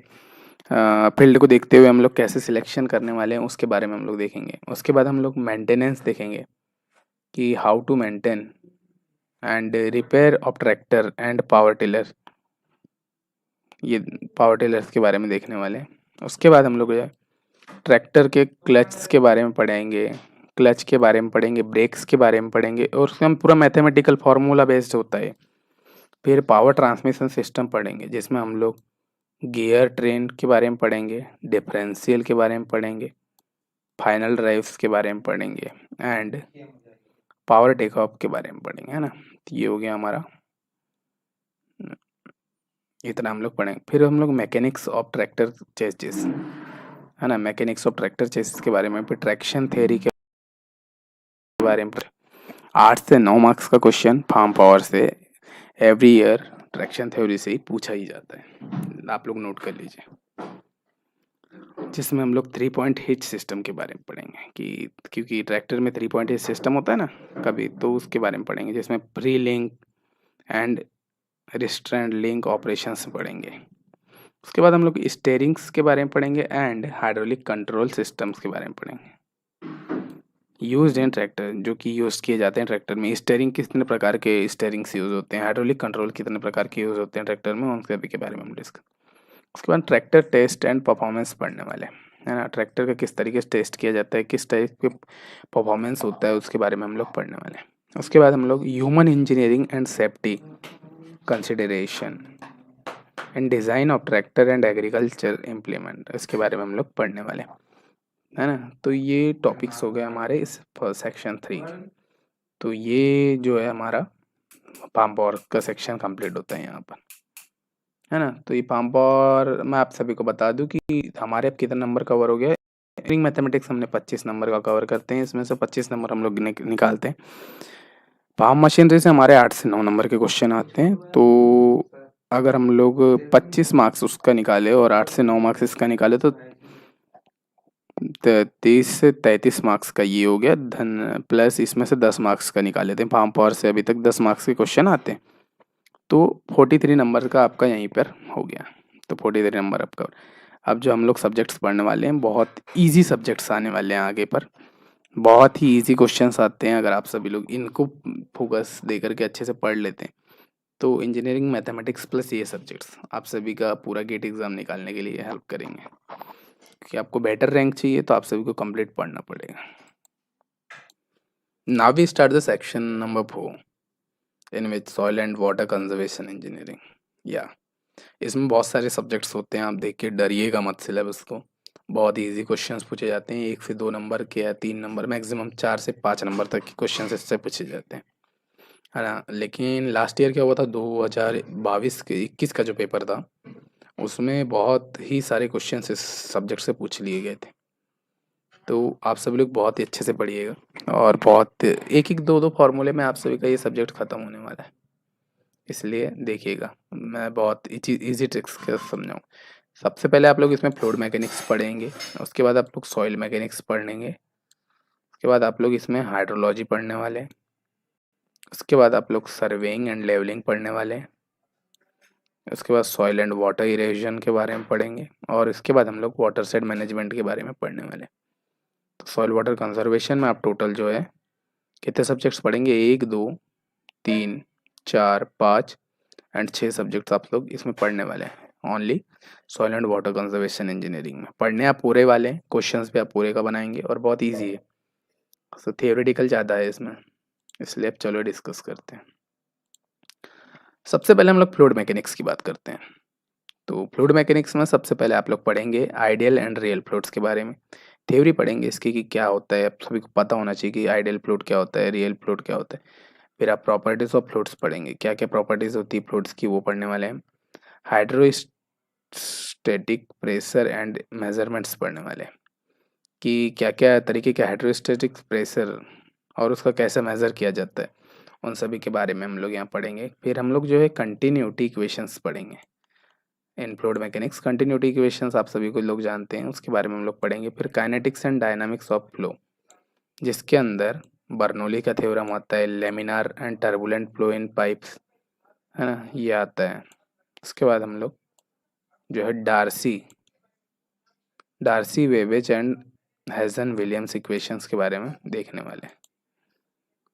फील्ड को देखते हुए हम लोग कैसे सिलेक्शन करने वाले हैं उसके बारे में हम लोग देखेंगे। उसके बाद हम लोग मेंटेनेंस देखेंगे कि how to maintain and repair of tractor and power tiller, ये पावर टिलर्स के बारे में देखने वाले हैं। उसके बाद हम लोग जो है ट्रैक्टर के क्लच के बारे में पढ़ेंगे, क्लच के बारे में पढ़ेंगे, ब्रेक्स के बारे में पढ़ेंगे, और उसमें हम पूरा मैथमेटिकल फार्मूला बेस्ड होता है। फिर पावर ट्रांसमिशन सिस्टम पढ़ेंगे, जिसमें हम लोग गियर ट्रेन के बारे में पढ़ेंगे, डिफरेंशियल के बारे में पढ़ेंगे, फाइनल ड्राइव्स के बारे में पढ़ेंगे, एंड पावर टेक ऑफ के बारे में पढ़ेंगे, है ना। तो ये हो गया हमारा, इतना हम लोग पढ़ेंगे। फिर हम लोग मैकेनिक्स ऑफ ट्रैक्टर चेसिस, है ना, मैकेनिक्स ऑफ ट्रैक्टर चेसिस के बारे में, फिर ट्रैक्शन थ्योरी के बारे में। 8 से 9 मार्क्स का क्वेश्चन फार्म पावर से एवरी ईयर ट्रैक्शन थ्योरी से ही पूछा ही जाता है, आप लोग नोट कर लीजिए। जिसमें हम लोग 3 पॉइंट हिच सिस्टम के बारे में पढ़ेंगे, कि क्योंकि ट्रैक्टर में 3 पॉइंट हिच सिस्टम होता है ना कभी, तो उसके बारे में पढ़ेंगे, जिसमें pre link and restraint link operations पढ़ेंगे। उसके बाद हम लोग स्टेयरिंग्स के बारे में पढ़ेंगे एंड हाइड्रोलिक कंट्रोल सिस्टम्स के बारे में पढ़ेंगे। यूज्ड इन ट्रैक्टर, जो कि यूज़ किए जाते हैं ट्रैक्टर में। स्टेयरिंग कितने प्रकार के स्टेयरिंग्स यूज़ होते हैं, हाइड्रोलिक कंट्रोल कितने प्रकार के यूज़ होते हैं ट्रैक्टर में, उन सभी के बारे में हम डिस्कस। उसके बाद ट्रैक्टर टेस्ट एंड परफॉर्मेंस पढ़ने वाले हैं, है ना, ट्रैक्टर का किस तरीके से टेस्ट किया जाता है, किस टाइप के परफॉर्मेंस होता है, उसके बारे में हम लोग पढ़ने वाले हैं। उसके बाद हम लोग human engineering and safety consideration and design of tractor and agriculture implement, इसके बारे में हम लोग पढ़ने वाले हैं, है ना। तो ये टॉपिक्स हो गए हमारे इस सेक्शन 3। तो ये जो है हमारा पाम पावर का सेक्शन कंप्लीट होता है यहाँ पर, है ना। तो ये पाम पावर मैं आप सभी को बता दूं कि हमारे अब कितना नंबर कवर हो गया। इंजीनियरिंग मैथमेटिक्स हमने 25 नंबर का कवर करते हैं, इसमें से 25 नंबर हम लोग निकालते हैं। पाम मशीनरी से हमारे 8 से 9 नंबर के क्वेश्चन आते हैं। तो अगर हम लोग 25 मार्क्स उसका निकाले और 8 से 9 मार्क्स इसका निकाले तो 30 से 33 मार्क्स का ये हो गया धन, प्लस इसमें से 10 मार्क्स का निकाल लेते हैं। फार्म पावर से अभी तक 10 मार्क्स के क्वेश्चन आते हैं, तो 43 नंबर का आपका यहीं पर हो गया। तो 43 नंबर आपका। अब जो हम लोग सब्जेक्ट्स पढ़ने वाले हैं, बहुत इजी सब्जेक्ट्स आने वाले हैं आगे पर, बहुत ही इजी क्वेश्चंस आते हैं। अगर आप सभी लोग इनको फोकस दे करके अच्छे से पढ़ लेते हैं तो इंजीनियरिंग मैथमेटिक्स प्लस ये सब्जेक्ट्स आप सभी का पूरा गेट एग्ज़ाम निकालने के लिए हेल्प करेंगे। कि आपको बेटर रैंक चाहिए तो आप सभी को कंप्लीट पढ़ना पड़ेगा। Now we start the section number 4 in which soil and water conservation engineering. या इसमें बहुत सारे सब्जेक्ट्स होते हैं, आप देख के डरिएगा मत सिलेबस को। बहुत इजी क्वेश्चंस पूछे जाते हैं, 1 से 2 नंबर के या 3 नंबर, मैक्सिमम 4 से 5 नंबर तक के क्वेश्चंस इससे पूछे जाते हैं, है ना। लेकिन लास्ट ईयर क्या हुआ था, 2022 के 21 का जो पेपर था उसमें बहुत ही सारे क्वेश्चंस इस सब्जेक्ट से पूछ लिए गए थे। तो आप सभी लोग बहुत ही अच्छे से पढ़िएगा और बहुत एक एक दो दो फार्मूले में आप सभी का ये सब्जेक्ट ख़त्म होने वाला है, इसलिए देखिएगा मैं बहुत इजी ट्रिक्स के समझाऊँ। सबसे पहले आप लोग इसमें फ्लूइड मैकेनिक्स पढ़ेंगे, उसके बाद आप लोग सॉइल मैकेनिक्स पढ़ेंगे, उसके बाद आप लोग इसमें हाइड्रोलॉजी पढ़ने वाले हैं, उसके बाद आप लोग सर्वेइंग एंड लेवलिंग पढ़ने वाले हैं, उसके बाद सॉइल एंड वाटर इरोजन के बारे में पढ़ेंगे, और इसके बाद हम लोग वाटर साइड मैनेजमेंट के बारे में पढ़ने वाले हैं। तो सॉइल वाटर कंजर्वेशन में आप टोटल जो है कितने सब्जेक्ट्स पढ़ेंगे, 1 2 3 4 5 एंड 6 सब्जेक्ट्स आप लोग इसमें पढ़ने वाले हैं only soil and water conservation engineering में। पढ़ने आप पूरे वाले हैं, क्वेश्चंस भी आप पूरे का बनाएंगे और बहुत इजी है। तो थियोरेटिकल ज़्यादा है इसमें, इसलिए अब चलो डिस्कस करते हैं। सबसे पहले हम लोग फ्लूइड मैकेनिक्स की बात करते हैं। तो फ्लूइड मैकेनिक्स में सबसे पहले आप लोग पढ़ेंगे आइडियल एंड रियल फ्लूइड्स के बारे में। थ्योरी पढ़ेंगे इसकी कि क्या होता है, आप सभी को पता होना चाहिए कि आइडियल फ्लूइड क्या होता है, रियल फ्लूइड क्या होता है। फिर आप प्रॉपर्टीज ऑफ फ्लूइड्स पढ़ेंगे, क्या क्या प्रॉपर्टीज होती है फ्लूइड्स की, वो पढ़ने वाले हैं। हाइड्रोस्टैटिक प्रेशर एंड मेजरमेंट्स पढ़ने वाले हैं कि क्या क्या तरीके के हाइड्रोस्टैटिक प्रेशर और उसका कैसे मेज़र किया जाता है, उन सभी के बारे में हम लोग यहाँ पढ़ेंगे। फिर हम लोग जो है कंटिन्यूटी इक्वेशंस पढ़ेंगे इन फ्लूइड मैकेनिक्स। कंटिन्यूटी इक्वेशंस आप सभी को लोग जानते हैं, उसके बारे में हम लोग पढ़ेंगे। फिर kinetics and dynamics of flow, जिसके अंदर बर्नौली का थ्योरम होता है, laminar and turbulent flow in pipes, है ना, ये आता है। उसके बाद हम लोग जो है डार्सी वेबेज एंड हेजन विलियम्स इक्वेशंस के बारे में देखने वाले हैं।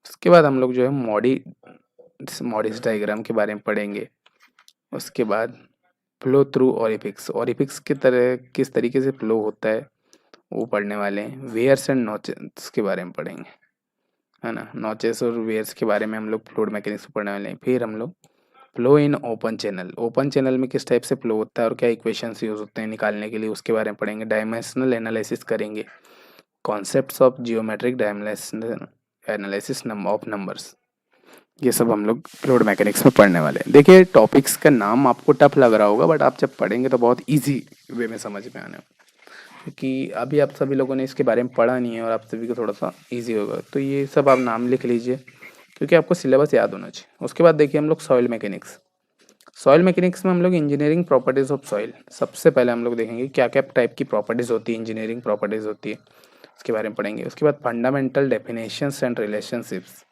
उसके बाद हम लोग जो है मॉडिस डायग्राम के बारे में पढ़ेंगे। उसके बाद फ्लो थ्रू ओरिफिक्स की तरह किस तरीके से फ्लो होता है वो पढ़ने वाले हैं। वेयर्स एंड नॉचेस के बारे में पढ़ेंगे, है ना। नॉचेस और वेयर्स के बारे में हम लोग फ्लूइड मैकेनिक्स पढ़ने वाले हैं। फिर हम लोग फ्लो इन ओपन चैनल में किस टाइप से फ्लो होता है और क्या इक्वेशंस यूज होते हैं निकालने के लिए, उसके बारे में पढ़ेंगे। डायमेंशनल एनालिसिस करेंगे, concepts of geometric dimensional analysis of numbers, ये सब हम लोग फ्लूइड मैकेनिक्स में पढ़ने वाले हैं। देखिए टॉपिक्स का नाम आपको टफ लग रहा होगा, बट आप जब पढ़ेंगे तो बहुत इजी वे में समझ में आने, क्योंकि अभी आप सभी लोगों ने इसके बारे में पढ़ा नहीं है और आप सभी को थोड़ा सा इजी होगा। तो ये सब आप नाम लिख लीजिए क्योंकि आपको सिलेबस याद होना चाहिए। उसके बाद देखिए हम लोग सॉइल मैकेनिक्स। सॉइल मैकेनिक्स में हम लोग इंजीनियरिंग प्रॉपर्टीज ऑफ सॉइल, सबसे पहले हम लोग देखेंगे क्या क्या टाइप की प्रॉपर्टीज होती है, इंजीनियरिंग प्रॉपर्टीज होती है, उसके बारे में पढ़ेंगे। उसके बाद फंडामेंटल डेफिनेशंस एंड रिलेशनशिप्स,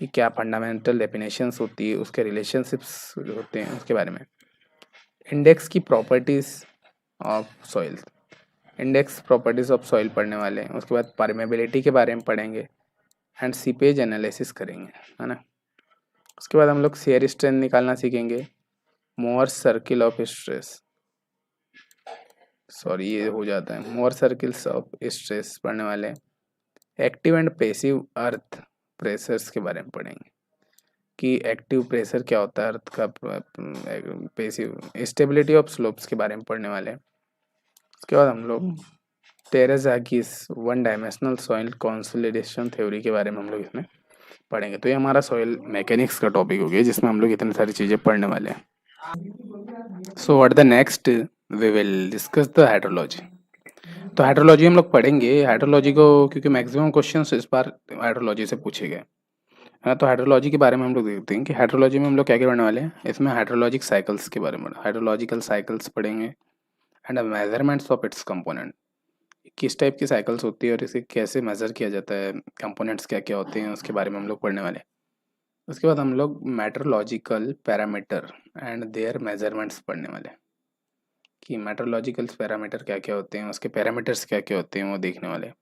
कि क्या फंडामेंटल डेफिनेशंस होती है, उसके रिलेशनशिप्स होते हैं, उसके बारे में। इंडेक्स की properties of soil, index properties of soil पढ़ने वाले हैं। उसके बाद परमेबिलिटी के बारे में पढ़ेंगे एंड सीपेज एनालिसिस करेंगे, है ना। उसके बाद हम लोग शेयर स्ट्रेंथ निकालना सीखेंगे। Mower circle of stress, sorry ये हो जाता है, मोअर सर्किल्स ऑफ स्ट्रेस पढ़ने वाले हैं। Active and passive earth pressures के बारे में पढ़ेंगे कि एक्टिव प्रेशर क्या होता है अर्थ का, पैसिव स्टेबिलिटी ऑफ स्लोप्स के बारे में पढ़ने वाले हैं। उसके बाद हम लोग Terzaghi's one dimensional soil consolidation theory के बारे में हम लोग इसमें पढ़ेंगे। तो ये हमारा सॉइल मैकेनिक्स का टॉपिक हो गया जिसमें हम लोग इतनी सारी चीज़ें पढ़ने वाले हैं। So what the next we will discuss the hydrology. तो हाइड्रोलॉजी हम लोग पढ़ेंगे। हाइड्रोलॉजी को क्योंकि मैक्सिमम क्वेश्चंस इस बार हाइड्रोलॉजी से पूछे गए, हाँ, तो हाइड्रोलॉजी के बारे में हम लोग देखते हैं कि हाइड्रोलॉजी में हम लोग क्या क्या पढ़ने वाले हैं। इसमें हाइड्रोलॉजिक साइकिल्स के बारे में, हाइड्रोलॉजिकल साइकिल्स पढ़ेंगे and measurements of its component, किस टाइप की साइकिल्स होती है और इसे कैसे मेजर किया जाता है, कंपोनेंट्स क्या क्या होते हैं उसके बारे में हम लोग पढ़ने वाले हैं। उसके बाद हम लोग meteorological parameter and their measurements पढ़ने वाले हैं कि मेट्रोलॉजिकल पैरामीटर क्या क्या होते हैं, उसके पैरामीटर्स क्या क्या होते हैं वो देखने वाले हैं।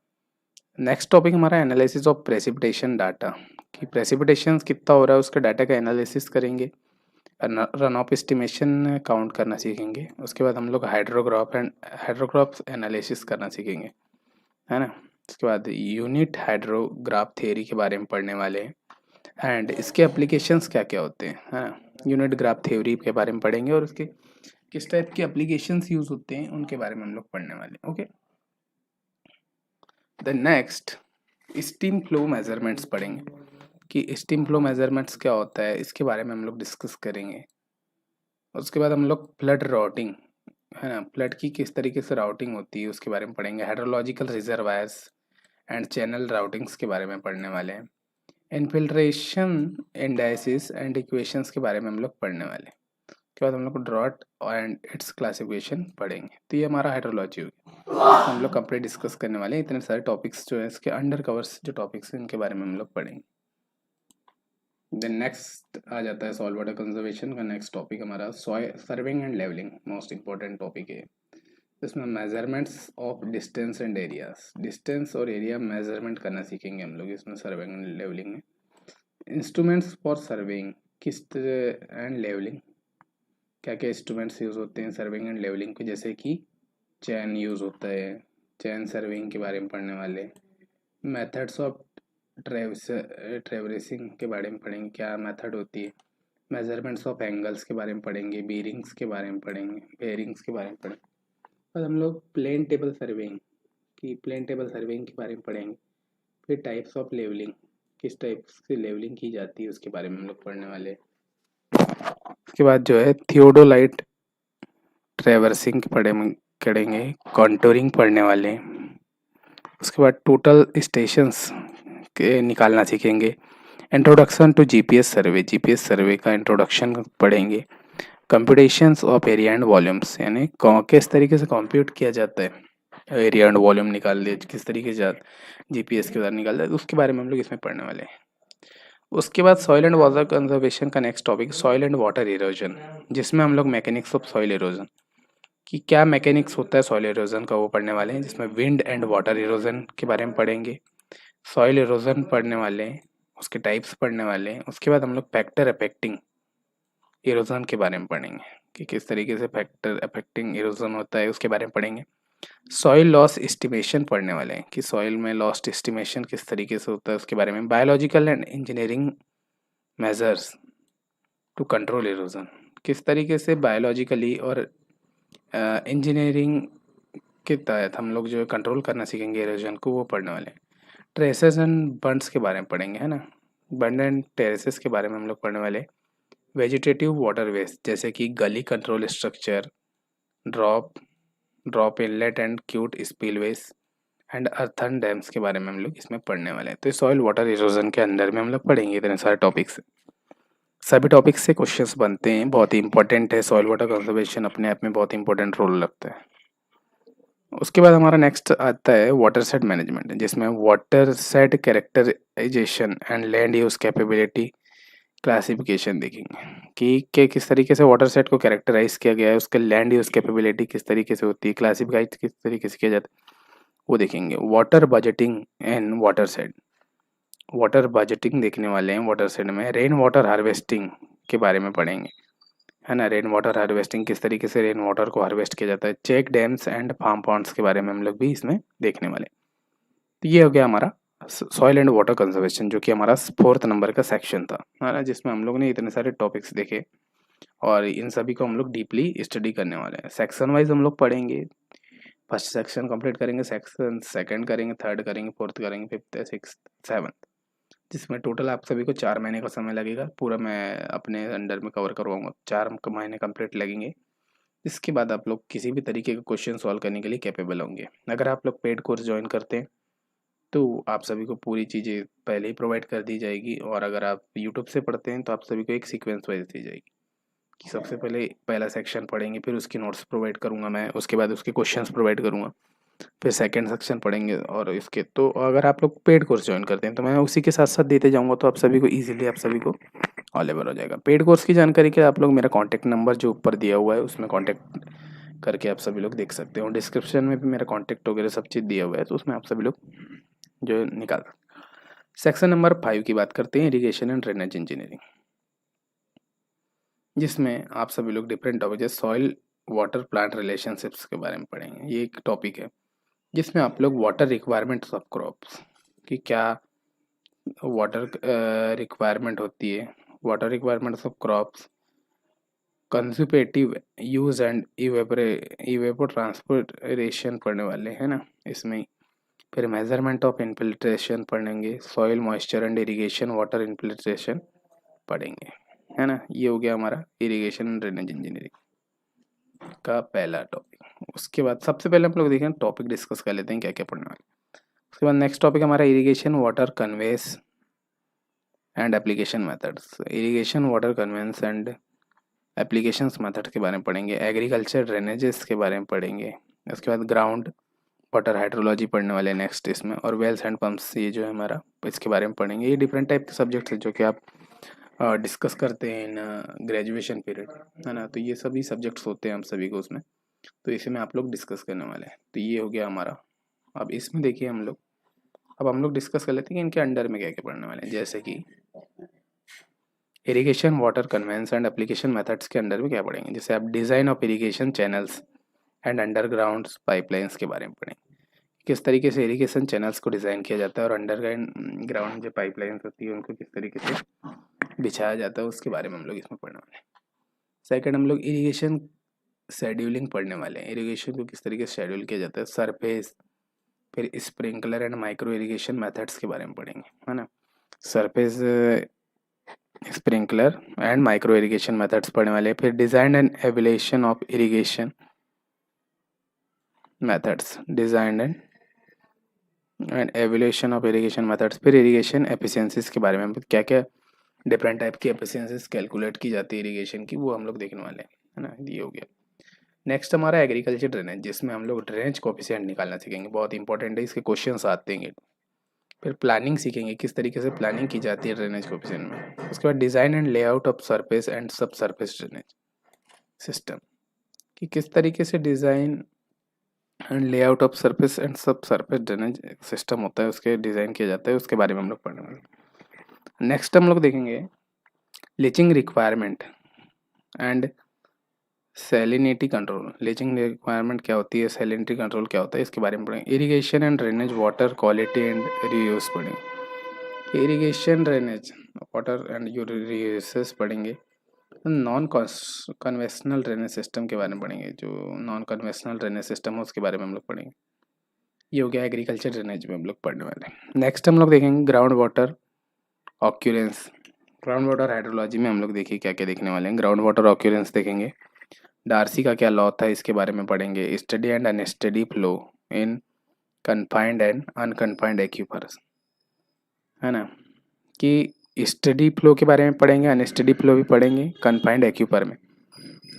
नेक्स्ट टॉपिक हमारा एनालिसिस ऑफ प्रेसिपिटेशन डाटा, कि प्रेसिपिटेशन कितना हो रहा है उसके डाटा का एनालिसिस करेंगे। रन ऑफ एस्टिमेशन काउंट करना सीखेंगे। उसके बाद हम लोग हाइड्रोग्राफ एनालिसिस करना सीखेंगे, है ना। उसके बाद यूनिट हाइड्रोग्राफ थ्योरी के बारे में पढ़ने वाले हैं एंड इसके एप्लीकेशंस क्या क्या होते हैं, है ना। यूनिट ग्राफ थ्योरी के बारे में पढ़ेंगे और उसके किस टाइप के एप्लीकेशंस यूज होते हैं उनके बारे में हम लोग पढ़ने वाले हैं। Okay, the next steam flow measurements पढ़ेंगे कि स्टीम फ्लो मेजरमेंट्स क्या होता है, इसके बारे में हम लोग डिस्कस करेंगे। उसके बाद हम लोग फ्लड राउटिंग, है ना, फ्लड की किस तरीके से राउटिंग होती है उसके बारे में पढ़ेंगे। हाइड्रोलॉजिकल रिजर्वायर्स एंड चैनल राउटिंग्स के बारे में पढ़ने वाले हैं। इनफिल्ट्रेशन इंडाइसिस एंड इक्वेशंस के बारे में हम लोग पढ़ने वाले हैं। उसके बाद हम लोग ड्रॉट एंड इट्स क्लासिफिकेशन पढ़ेंगे। तो ये हमारा हाइड्रोलॉजी हो गया। हम लोग कंप्लीट डिस्कस करने वाले हैं इतने सारे टॉपिक्स जो है इसके अंडर कवर्स जो टॉपिक्स हैं इनके बारे में हम लोग पढ़ेंगे। देन नेक्स्ट आ जाता है सॉइल वाटर कंजर्वेशन का। नेक्स्ट टॉपिक हमारा soil surveying and levelling, most important topic है। इसमें measurements of distance and areas, distance और एरिया मेजरमेंट करना सीखेंगे हम लोग इसमें सर्विंग एंड लेवलिंग में। इंस्ट्रूमेंट्स फॉर सर्विंग किस एंड लेवलिंग, क्या क्या इंस्ट्रूमेंट्स यूज़ होते हैं सर्विंग एंड लेवलिंग के, जैसे कि चैन यूज़ होता है, चैन सर्विंग के बारे में पढ़ने वाले। मेथड्स ऑफ ट्रेवरेसिंग के बारे में पढ़ेंगे, क्या मेथड होती है। मेजरमेंट्स ऑफ एंगल्स के बारे में पढ़ेंगे, बीरिंग्स के बारे में पढ़ेंगे, बेरिंग्स के बारे में पढ़ेंगे। और हम लोग प्लेन टेबल सर्विंग की प्लेन टेबल सर्विंग के बारे में पढ़ेंगे। फिर टाइप्स ऑफ लेवलिंग, किस टाइप से लेवलिंग की जाती है उसके बारे में हम लोग पढ़ने वाले। उसके बाद जो है थियोडोलाइट ट्रेवर्सिंग पढ़ेंगे, कॉन्टूरिंग पढ़ने वाले हैं। उसके बाद टोटल स्टेशंस के निकालना सीखेंगे। Introduction to GPS survey, GPS survey का इंट्रोडक्शन पढ़ेंगे। Computations of area and volumes, यानी किस तरीके से कंप्यूट किया जाता है एरिया एंड वॉल्यूम निकाल दिए, किस तरीके से जीपीएस के द्वारा निकाल दिया, उसके बारे में हम लोग इसमें पढ़ने वाले हैं। उसके बाद सॉइल एंड वाटर कंजर्वेशन का next topic soil and water erosion, जिसमें हम लोग मैकेनिक्स ऑफ सॉइल इरोजन कि क्या मैकेनिक्स होता है सॉइल इरोजन का वो पढ़ने वाले हैं, जिसमें विंड एंड वाटर इरोजन के बारे में पढ़ेंगे। सॉइल इरोजन पढ़ने वाले हैं, उसके टाइप्स पढ़ने वाले हैं। उसके बाद हम लोग फैक्टर अफेक्टिंग इरोजन के बारे में पढ़ेंगे कि किस तरीके से फैक्टर अफेक्टिंग इरोजन होता है उसके बारे में पढ़ेंगे। सॉइल लॉस एस्टिमेशन पढ़ने वाले हैं कि सॉइल में लॉस्ट एस्टिमेशन किस तरीके से होता है उसके बारे में। Biological and engineering measures to control erosion, किस तरीके से बायोलॉजिकली और इंजीनियरिंग के तहत हम लोग जो है कंट्रोल करना सीखेंगे इरोजन को, वो पढ़ने वाले हैं। ट्रेसेस एंड बंड्स के बारे में पढ़ेंगे, है ना, बंड एंड टेरेसेस के बारे में हम लोग पढ़ने वाले। वेजिटेटिव वाटर वेस्ट जैसे कि गली control structure, drop drop inlet and cute spillways and earthen dams के बारे में हम लोग इसमें पढ़ने वाले हैं। तो सॉइल वाटर इरोजन के अंदर में हम लोग पढ़ेंगे इतने सारे टॉपिक्स। सभी टॉपिक्स से क्वेश्चंस बनते हैं, बहुत ही इंपॉर्टेंट है। सॉइल वाटर कंजर्वेशन अपने आप में बहुत इंपॉर्टेंट रोल लगता है। उसके बाद हमारा नेक्स्ट आता है वाटर सेट मैनेजमेंट, जिसमें watershed characterisation and land use capability classification देखेंगे कि किस तरीके से वाटर सेट को कैरेक्टराइज किया गया है, उसके लैंड यूज कैपेबिलिटी किस तरीके से होती है, क्लासिफाइड किस तरीके से किया जाता है वो देखेंगे। Water budgeting and water set, water budgeting देखने वाले हैं वाटर सेट में। रेन वाटर हार्वेस्टिंग के बारे में पढ़ेंगे, है ना, रेन वाटर हार्वेस्टिंग किस तरीके से रेन वाटर को हार्वेस्ट किया जाता है। Check dams and farm ponds के बारे में हम लोग भी इसमें देखने वाले। तो ये हो गया हमारा सॉइल एंड वाटर कंजर्वेशन, जो कि हमारा 4th नंबर का सेक्शन था, है ना, जिसमें हम लोग ने इतने सारे टॉपिक्स देखे और इन सभी को हम लोग डीपली स्टडी करने वाले हैं। सेक्शन वाइज हम लोग पढ़ेंगे। फर्स्ट सेक्शन कंप्लीट करेंगे, सेक्शन सेकंड करेंगे, थर्ड करेंगे, फोर्थ करेंगे, फिफ्थ, सिक्स्थ, सेवन्थ, जिसमें टोटल आप सभी को 4 महीने का समय लगेगा। पूरा मैं अपने अंडर में कवर करवाऊँगा, 4 महीने कंप्लीट लगेंगे। इसके बाद आप लोग किसी भी तरीके का क्वेश्चन सॉल्व करने के लिए कैपेबल होंगे। अगर आप लोग पेड कोर्स ज्वाइन करते हैं तो आप सभी को पूरी चीज़ें पहले ही प्रोवाइड कर दी जाएगी, और अगर आप यूट्यूब से पढ़ते हैं तो आप सभी को एक सीक्वेंस वाइज दी जाएगी कि सबसे पहले पहला सेक्शन पढ़ेंगे, फिर उसकी नोट्स प्रोवाइड करूँगा मैं, उसके बाद उसके क्वेश्चंस प्रोवाइड करूँगा, फिर सेकंड सेक्शन पढ़ेंगे। और इसके तो अगर आप लोग पेड कोर्स ज्वाइन करते हैं तो मैं उसी के साथ साथ देते जाऊँगा, तो आप सभी को ईजिली आप सभी को अवेलेबल हो जाएगा। पेड कोर्स की जानकारी के लिए आप लोग मेरा कॉन्टैक्ट नंबर जो ऊपर दिया हुआ है उसमें कॉन्टैक्ट करके आप सभी लोग देख सकते हो। डिस्क्रिप्शन में भी मेरा कॉन्टैक्ट वगैरह सब चीज़ दिया हुआ है, तो उसमें आप सभी लोग जो है निकाल सकते हैं। सेक्शन नंबर 5 की बात करते हैं, इरिगेशन एंड ड्रेनेज इंजीनियरिंग, जिसमें आप सभी लोग डिफरेंट टॉपिक जैसे सॉइल वाटर प्लांट रिलेशनशिप्स के बारे में पढ़ेंगे। ये एक टॉपिक है जिसमें आप लोग वाटर रिक्वायरमेंट्स ऑफ क्रॉप्स कि क्या वाटर रिक्वायरमेंट होती है, water requirements of crops, consumptive use and evapo transportation पढ़ने वाले हैं ना इसमें ही। फिर मेजरमेंट ऑफ इनफिल्ट्रेशन पढ़ेंगे, soil moisture and irrigation water infiltration पढ़ेंगे, है ना। ये हो गया हमारा इरिगेशन एंड ड्रेनेज इंजीनियरिंग का पहला टॉपिक। उसके बाद सबसे पहले हम लोग देखें टॉपिक डिस्कस कर लेते हैं क्या क्या पढ़ने वाले। उसके बाद नेक्स्ट टॉपिक हमारा irrigation water conveyance and application methods. Irrigation water conveyance and applications method के बारे में पढ़ेंगे। एग्रीकल्चर ड्रेनेजेस के बारे में पढ़ेंगे। उसके बाद ग्राउंड वाटर हाइड्रोलॉजी पढ़ने वाले नेक्स्ट इसमें, और वेल्स एंड पंप्स ये जो है हमारा इसके बारे में पढ़ेंगे। ये डिफरेंट टाइप के सब्जेक्ट्स हैं जो कि आप डिस्कस करते हैं इन ग्रेजुएशन पीरियड, है ना। तो ये सभी सब्जेक्ट्स होते हैं हम सभी को उसमें, तो इसे में आप लोग डिस्कस करने वाले हैं। तो ये हो गया हमारा। अब इसमें देखिए अब हम लोग डिस्कस कर लेते हैं कि इनके अंडर में क्या क्या पढ़ने वाले हैं। जैसे कि irrigation water conveyance and application methods के अंडर में क्या पढ़ेंगे, जैसे आप design of irrigation channels and underground pipelines के बारे में पढ़ेंगे। किस तरीके से इरिगेशन चैनल्स को डिज़ाइन किया जाता है और अंडरग्राउंड जो पाइपलाइंस होती है उनको किस तरीके से बिछाया जाता है, उसके बारे में हम लोग इसमें पढ़ने वाले हैं। सेकंड हम लोग इरिगेशन शेड्यूलिंग पढ़ने वाले हैं। इरिगेशन को किस तरीके से शेड्यूल किया जाता है, सरफेस, फिर sprinkler and micro irrigation methods के बारे में पढ़ेंगे, है ना। Surface, sprinkler and micro irrigation methods पढ़ने वाले हैं। फिर design and evolution of irrigation methods, design and evolution of irrigation methods. फिर इरिगेशन एफिशिएंसीज के बारे में, क्या क्या डिफरेंट टाइप की एफिशिएंसीज कैलकुलेट की जाती है इरिगेशन की, वो हम लोग देखने वाले हैं, है ना। ये हो गया। नेक्स्ट हमारा एग्रीकल्चर ड्रेनेज, जिसमें हम लोग ड्रेनेज कोएफिशिएंट निकालना सीखेंगे, बहुत इंपॉर्टेंट है, इसके क्वेश्चंस आते हैं। फिर प्लानिंग सीखेंगे, किस तरीके से प्लानिंग की जाती है ड्रेनेज कोएफिशिएंट में। उसके बाद design and layout of surface and सब सरफेस ड्रेनेज सिस्टम, कि किस तरीके से design and layout of surface and सब सरफेस ड्रेनेज सिस्टम होता है, उसके डिज़ाइन किया जाता है, उसके बारे में हम लोग पढ़ने वाले। नेक्स्ट हम लोग देखेंगे leaching requirement and salinity control. Leaching requirement क्या होती है, सैलिनिटी कंट्रोल क्या होता है, इसके बारे में पढ़ेंगे। Irrigation and drainage water quality and reuse पढ़ेंगे। इरिगेशन ड्रेनेज वाटर एंड रीयूसेस पढ़ेंगे। नॉन कन्वेंशनल ड्रेनेज सिस्टम के बारे में पढ़ेंगे, जो नॉन कन्वेंशनल ड्रेनेज सिस्टम है उसके बारे में हम लोग पढ़ेंगे। ये हो गया एग्रीकल्चर ड्रेनेज में हम लोग पढ़ने वाले हैं। नेक्स्ट हम लोग देखेंगे ground water occurrence. Ground water hydrology में हम लोग देखिए क्या क्या देखने वाले हैं। ग्राउंड वाटर ऑक्यूरेंस देखेंगे, डार्सी का क्या लॉ था इसके बारे में पढ़ेंगे। Steady and unsteady flow in confined and unconfined aquifers, है ना, कि स्टडी फ्लो के बारे में पढ़ेंगे, अनस्टडी फ्लो भी पढ़ेंगे, कन्फाइंड एक्यूपर में,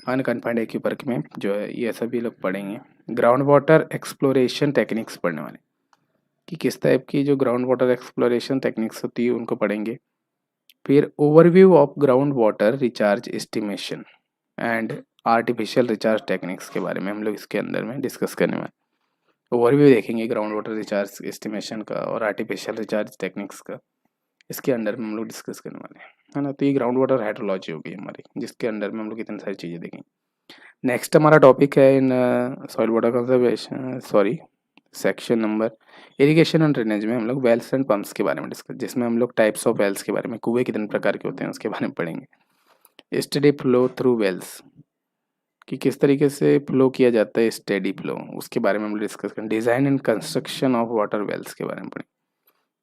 अनकन्फाइंड एक्यूपर में जो है ये सभी लोग पढ़ेंगे। ग्राउंड वाटर एक्सप्लोरेशन टेक्निक्स पढ़ने वाले, कि किस टाइप की जो ग्राउंड वाटर एक्सप्लोरेशन टेक्निक्स होती है उनको पढ़ेंगे। फिर overview of ground water recharge estimation and artificial recharge techniques के बारे में हम लोग इसके अंदर में डिस्कस करने वाले। ओवरव्यू देखेंगे ग्राउंड वाटर रिचार्ज एस्टिमेशन का और आर्टिफिशियल रिचार्ज टेक्निक्स का, इसके अंडर में हम लोग डिस्कस करने वाले हैं, है ना। तो ये ग्राउंड वाटर हाइड्रोलॉजी होगी हमारी, जिसके अंडर में हम लोग इतनी सारी चीज़ें देखेंगे। नेक्स्ट हमारा टॉपिक है in soil water conservation, sorry, section number irrigation and drainage में हम लोग वेल्स एंड पंप्स के बारे में डिस्कस, जिसमें हम लोग टाइप्स ऑफ वेल्स के बारे में, कुएं कितने प्रकार के होते हैं उसके बारे में पढ़ेंगे। स्टेडी फ्लो थ्रू वेल्स, कि किस तरीके से फ्लो किया जाता है स्टेडी फ्लो, उसके बारे में हम लोग डिस्कस करेंगे। Design and construction of water wells के बारे में पढ़ेंगे।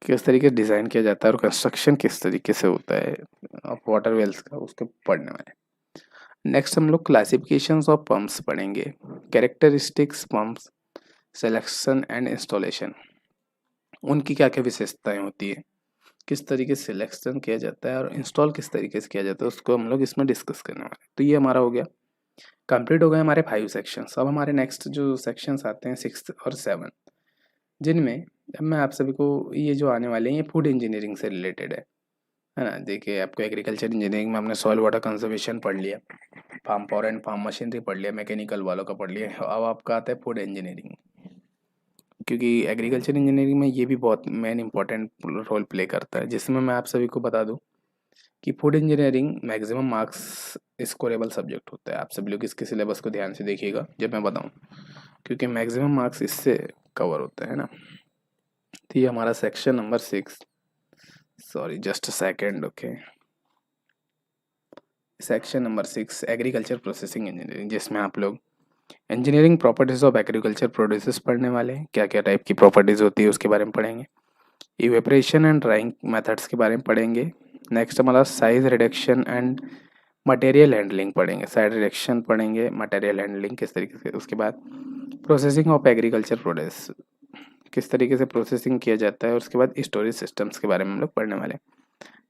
किस तरीके से डिज़ाइन किया जाता है और कंस्ट्रक्शन किस तरीके से होता है ऑफ वाटर वेल्स का, उसके पढ़ने वाले। नेक्स्ट हम लोग क्लासिफिकेशंस ऑफ पंप्स पढ़ेंगे, characteristics pumps, selection and installation, उनकी क्या क्या विशेषताएं होती है, किस तरीके से सिलेक्शन किया जाता है और इंस्टॉल किस तरीके से किया जाता है, उसको हम लोग इसमें डिस्कस करने वाले हैं। तो ये हमारा हो गया, कंप्लीट हो गए हमारे 5 सेक्शंस। अब हमारे नेक्स्ट जो सेक्शंस आते हैं 6 और 7, जिनमें अब मैं आप सभी को ये जो आने वाले हैं ये फूड इंजीनियरिंग से रिलेटेड है ना। देखिए आपको एग्रीकल्चर इंजीनियरिंग में हमने सॉइल वाटर कंजर्वेशन पढ़ लिया, farm power and farm machinery पढ़ लिया, मैकेनिकल वालों का पढ़ लिया। अब आपका आता है फूड इंजीनियरिंग, क्योंकि एग्रीकल्चर इंजीनियरिंग में ये भी बहुत मेन इंपॉर्टेंट रोल प्ले करता है, जिसमें मैं आप सभी को बता दूं कि food engineering maximum marks scorable subject होता है। आप सभी लोग इसके सिलेबस को ध्यान से देखिएगा जब मैं बताऊं, क्योंकि मैक्सिमम मार्क्स इससे कवर होता है ना। तो ये हमारा section number 6, sorry just a second, okay, section number 6 agriculture processing engineering, जिसमें आप लोग engineering properties of agriculture produces पढ़ने वाले हैं। क्या क्या टाइप की प्रॉपर्टीज होती है उसके बारे में पढ़ेंगे, इवेपरेशन एंड ड्राइंग मेथड्स के बारे में पढ़ेंगे। नेक्स्ट हमारा size reduction and material handling पढ़ेंगे, साइज रिडक्शन पढ़ेंगे, मटेरियल हैंडलिंग किस तरीके से। उसके बाद प्रोसेसिंग ऑफ एग्रीकल्चर प्रोड्यूस, किस तरीके से प्रोसेसिंग किया जाता है। और उसके बाद स्टोरेज सिस्टम्स के बारे में हम लोग पढ़ने वाले हैं।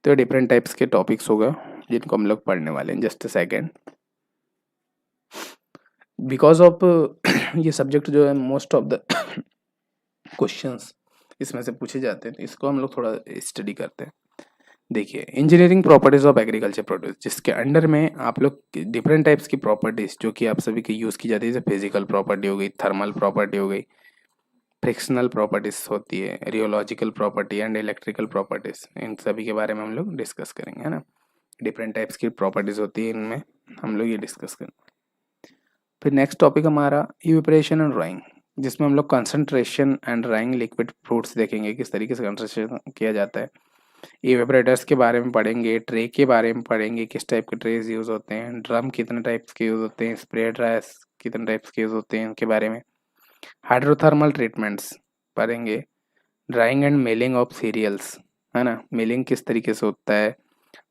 तो डिफरेंट टाइप्स के टॉपिक्स होगा जिनको हम लोग पढ़ने वाले हैं। Just a second, because of ये सब्जेक्ट जो है मोस्ट ऑफ द क्वेश्चंस इसमें से पूछे जाते हैं, तो इसको हम लोग थोड़ा स्टडी करते हैं। देखिए engineering properties of agriculture produce, जिसके अंडर में आप लोग डिफरेंट टाइप्स की प्रॉपर्टीज जो कि आप सभी की यूज़ की जाती है, जैसे फिजिकल प्रॉपर्टी हो गई, थर्मल प्रॉपर्टी हो गई, फ्रिक्शनल प्रॉपर्टीज होती है, rheological property and electrical properties, इन सभी के बारे में हम लोग डिस्कस करेंगे, है ना। डिफरेंट टाइप्स की प्रॉपर्टीज होती है, इनमें हम लोग ये डिस्कस करेंगे। फिर नेक्स्ट टॉपिक हमारा इवेपरेशन एंड ड्राइंग, जिसमें हम लोग concentration and drawing liquid fruits देखेंगे, किस तरीके से कंसंट्रेशन किया जाता है। इवेपरेटर्स के बारे में पढ़ेंगे, ट्रे के बारे में पढ़ेंगे, किस टाइप के ट्रेज यूज़ होते हैं, ड्रम कितने टाइप्स के यूज़ होते हैं, स्प्रे ड्रायर्स कितने टाइप्स के यूज़ होते हैं उनके बारे में, हाइड्रोथर्मल ट्रीटमेंट्स पढ़ेंगे, drying and milling of cereals, है ना, मेलिंग किस तरीके से होता है,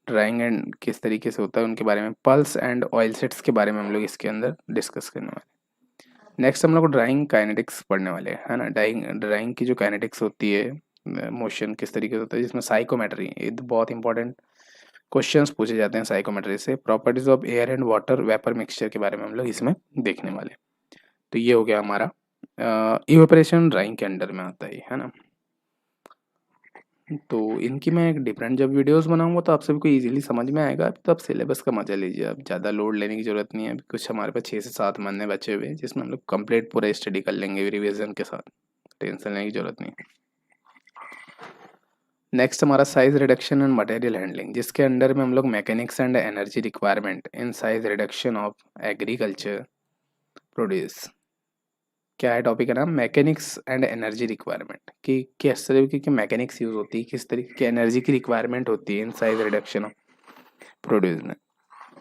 ड्राइंग एंड किस तरीके से होता है उनके बारे में, पल्स एंड ऑयल सेट्स के बारे में हम लोग इसके अंदर डिस्कस करने वाले। नेक्स्ट हम लोग ड्राइंग काइनेटिक्स पढ़ने वाले हैं, है ना। ड्राइंग की जो काइनेटिक्स होती है, मोशन किस तरीके से होता है, जिसमें साइकोमेट्री, ये तो बहुत इंपॉर्टेंट क्वेश्चंस पूछे जाते हैं साइकोमेट्री से। Properties of air and water vapour mixture के बारे में हम लोग इसमें देखने वाले। तो ये हो गया हमारा इवेपरेशन ड्राइंग के अंडर में आता है ना। तो इनकी मैं एक डिफरेंट जब वीडियोस बनाऊंगा तो आप सभी को इजीली समझ में आएगा। तो आप सिलेबस का मजा लीजिए, अब ज़्यादा लोड लेने की ज़रूरत नहीं है। अभी कुछ हमारे पास 6 से 7 महीने बचे हुए हैं, जिसमें हम लोग कंप्लीट पूरा स्टडी कर लेंगे रिविजन के साथ, टेंशन लेने की ज़रूरत नहीं। नेक्स्ट हमारा size reduction and material handling, जिसके अंडर में हम लोग mechanics and energy requirement in size reduction of agriculture produce, क्या है टॉपिक का नाम, मैकेनिक्स एंड एनर्जी रिक्वायरमेंट, कि किस तरीके की मैकेनिक्स यूज होती है, किस तरीके की एनर्जी की रिक्वायरमेंट होती है in size reduction of produce में,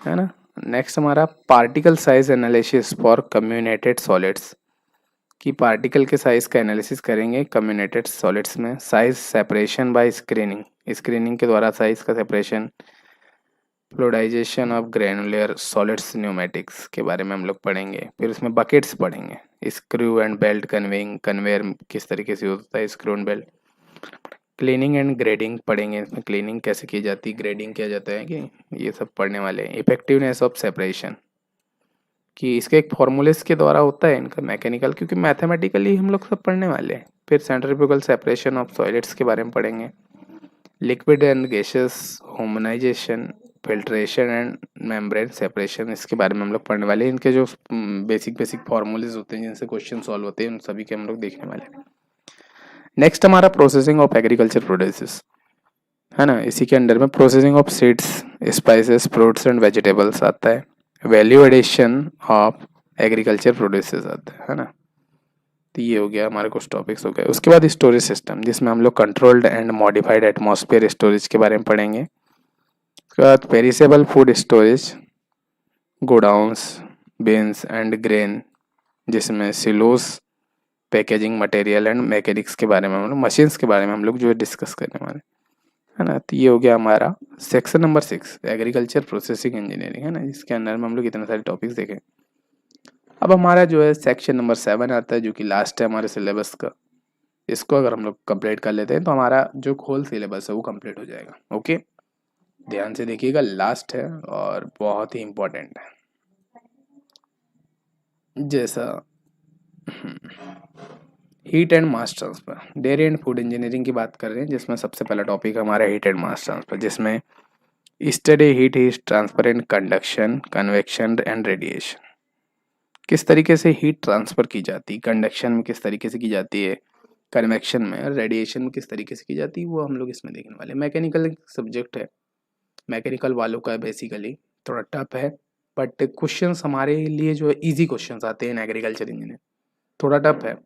है ना। नेक्स्ट हमारा particle size analysis for comminuted solids, कि पार्टिकल के साइज का एनालिसिस करेंगे कम्युनेटेड सॉलिड्स में। Size separation by screening, screening के द्वारा साइज का separation. Fluidization of granular solids pneumatics के बारे में हम लोग पढ़ेंगे। फिर उसमें बकेट्स पढ़ेंगे, screw and belt conveying, conveyor किस तरीके से यूज होता है, screw and belt. Cleaning and grading पढ़ेंगे, इसमें क्लीनिंग कैसे की जाती है, ग्रेडिंग किया जाता है, कि ये सब पढ़ने वाले हैं। इफेक्टिवनेस ऑफ सेपरेशन, कि इसके एक फॉर्मूलेस के द्वारा होता है इनका मैकेनिकल, क्योंकि मैथमेटिकली हम लोग सब पढ़ने वाले हैं। फिर सेंट्रीफ्यूगल सेपरेशन ऑफ सॉलिड्स के बारे में पढ़ेंगे। Liquid and gases homogenization, filtration and membrane separation, इसके बारे में हम लोग पढ़ने वाले हैं। इनके जो बेसिक फॉर्मूलेज होते हैं जिनसे क्वेश्चन सॉल्व होते हैं, उन सभी के हम लोग देखने वाले हैं। नेक्स्ट हमारा प्रोसेसिंग ऑफ एग्रीकल्चर प्रोड्यूसेस, है ना। इसी के अंडर में processing of seeds, spices, fruits and vegetables आता है। Value addition of agriculture produces आता है ना। तो ये हो गया हमारे कुछ टॉपिक्स हो गए। उसके बाद स्टोरेज सिस्टम, जिसमें हम लोग controlled and modified atmosphere storage के बारे में पढ़ेंगे। उसके बाद perishable food storage, godowns, beans and grain, जिसमें silos packaging material and mechanics के बारे में हम लोग, मशीन्स के बारे में हम लोग जो है डिस्कस करने वाले है ना। तो ये हो गया हमारा section number 6 agriculture processing engineering है ना, जिसके अंदर में हम लोग इतने सारे टॉपिक्स देखें। अब हमारा जो है सेक्शन नंबर 7 आता है, जो कि लास्ट है हमारे सिलेबस का। इसको अगर हम लोग कंप्लीट कर लेते हैं तो हमारा जो होल सिलेबस है वो कंप्लीट हो जाएगा। ओके, ध्यान से देखिएगा, लास्ट है और बहुत ही इम्पोर्टेंट है। जैसा heat and mass transfer, dairy and food engineering की बात कर रहे हैं, जिसमें सबसे पहला टॉपिक हमारा हीट एंड मास ट्रांसफर, जिसमें study heat is transfer in conduction, convection and radiation. किस तरीके से हीट ट्रांसफर की जाती है, कंडक्शन में किस तरीके से की जाती है, कन्वेक्शन में, रेडिएशन में किस तरीके से की जाती है, वो हम लोग इसमें देखने वाले। मैकेनिकल सब्जेक्ट है, मैकेनिकल वालों का बेसिकली थोड़ा टफ है, बट क्वेश्चंस हमारे लिए जो है इजी क्वेश्चंस आते हैं। एग्रीकल्चर इंजीनियर थोड़ा टफ है।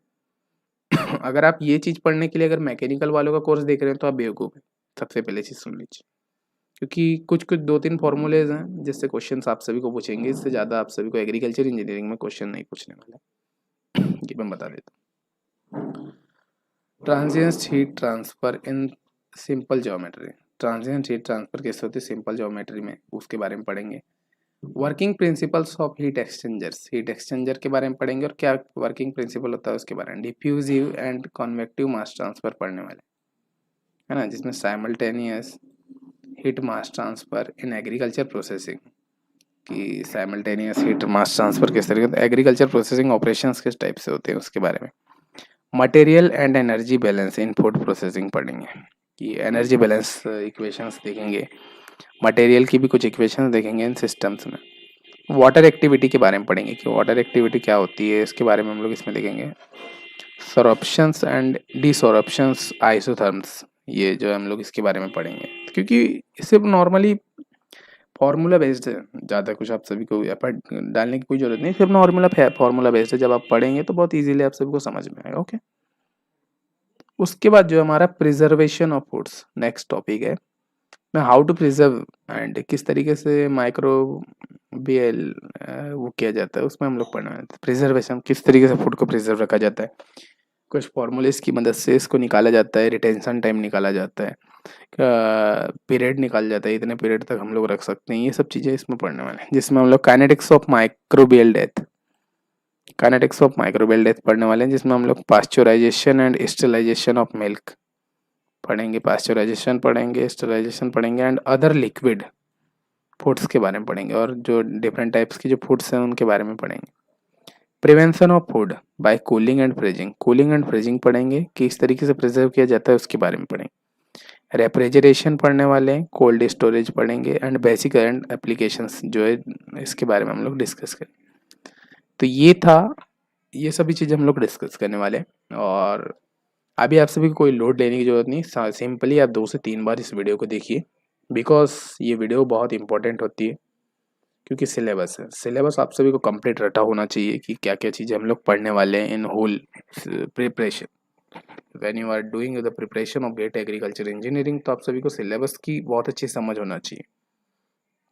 अगर आप ये चीज़ पढ़ने के लिए अगर मैकेनिकल वालों का कोर्स देख रहे हैं तो आप बेवकूफ़ हैं, सबसे पहले चीज़ सुन लीजिए, क्योंकि कुछ कुछ 2-3 फॉर्मूलेज हैं जिससे क्वेश्चंस आप सभी को पूछेंगे। इससे ज़्यादा आप सभी को एग्रीकल्चर इंजीनियरिंग में क्वेश्चन नहीं पूछने वाले, ये मैं बता देता हूँ। Transient heat transfer in simple geometry, transient heat transfer कैसे होती है सिंपल ज्योमेट्री में, उसके बारे में पढ़ेंगे। Working principles of heat exchangers, heat exchanger के बारे में पढ़ेंगे और क्या वर्किंग प्रिंसिपल होता है उसके बारे में। Diffusive and convective mass transfer पढ़ने वाले है ना, जिसमें simultaneous heat mass transfer in agriculture processing, कि साइमल्टेनियस हीट मास ट्रांसफर किस तरीके से एग्रीकल्चर प्रोसेसिंग ऑपरेशंस किस टाइप से होते हैं उसके बारे में। Material and energy balance in food processing पढ़ेंगे, कि एनर्जी बैलेंस इक्वेशंस देखेंगे, मटेरियल की भी कुछ इक्वेशंस देखेंगे इन सिस्टम्स में। वाटर एक्टिविटी के बारे में पढ़ेंगे कि वाटर एक्टिविटी क्या होती है, इसके बारे में हम लोग इसमें देखेंगे। सोरप्शंस एंड डिसोरप्शंस आइसोथर्म्स, ये जो हम लोग इसके बारे में पढ़ेंगे, क्योंकि सिर्फ नॉर्मली फॉर्मूला बेस्ड है, ज़्यादा कुछ आप सभी को एफर्ट डालने की कोई ज़रूरत नहीं, सिर्फ नॉर्मल फॉर्मूला बेस्ड है। जब आप पढ़ेंगे तो बहुत इजीली आप सभी को समझ में आएगा। ओके, उसके बाद जो हमारा preservation of foods next topic है, हाउ टू प्रिजर्व एंड किस तरीके से माइक्रोबियल वो किया जाता है, उसमें हम लोग पढ़ना है। प्रिजर्वेशन किस तरीके से फूड को प्रिजर्व रखा जाता है, कुछ फॉर्मूलेस की मदद से इसको निकाला जाता है, रिटेंशन टाइम निकाला जाता है, पीरियड निकाल जाता है, इतने पीरियड तक हम लोग रख सकते हैं, ये सब चीज़ें इसमें पढ़ने वाले हैं। जिसमें हम लोग kinetics of microbial death, kinetics of microbial death पढ़ने वाले हैं, जिसमें हम लोग pasteurisation and sterilisation of milk पढ़ेंगे, पास्चराइजेशन पढ़ेंगे, स्टेरिलाइजेशन पढ़ेंगे एंड अदर लिक्विड फूड्स के बारे में पढ़ेंगे, और जो डिफरेंट टाइप्स की जो फूड्स हैं उनके बारे में पढ़ेंगे। Prevention of food by cooling and freezing, cooling and freezing पढ़ेंगे कि इस तरीके से प्रिजर्व किया जाता है उसके बारे में पढ़ेंगे। रेफ्रिजरेशन पढ़ने वाले हैं, कोल्ड स्टोरेज पढ़ेंगे एंड बेसिक एंड एप्लीकेशंस जो है इसके बारे में हम लोग डिस्कस करें। तो ये था, ये सभी चीज़ें हम लोग डिस्कस करने वाले हैं। और अभी आप सभी को कोई लोड लेने की ज़रूरत नहीं, सिंपली आप 2 से 3 बार इस वीडियो को देखिए, बिकॉज ये वीडियो बहुत इंपॉर्टेंट होती है, क्योंकि सिलेबस है। सिलेबस आप सभी को कंप्लीट रटा होना चाहिए कि क्या क्या चीज़ें हम लोग पढ़ने वाले हैं in whole preparation. When you are doing the preparation of GATE agriculture engineering, तो आप सभी को सिलेबस की बहुत अच्छी समझ होना चाहिए।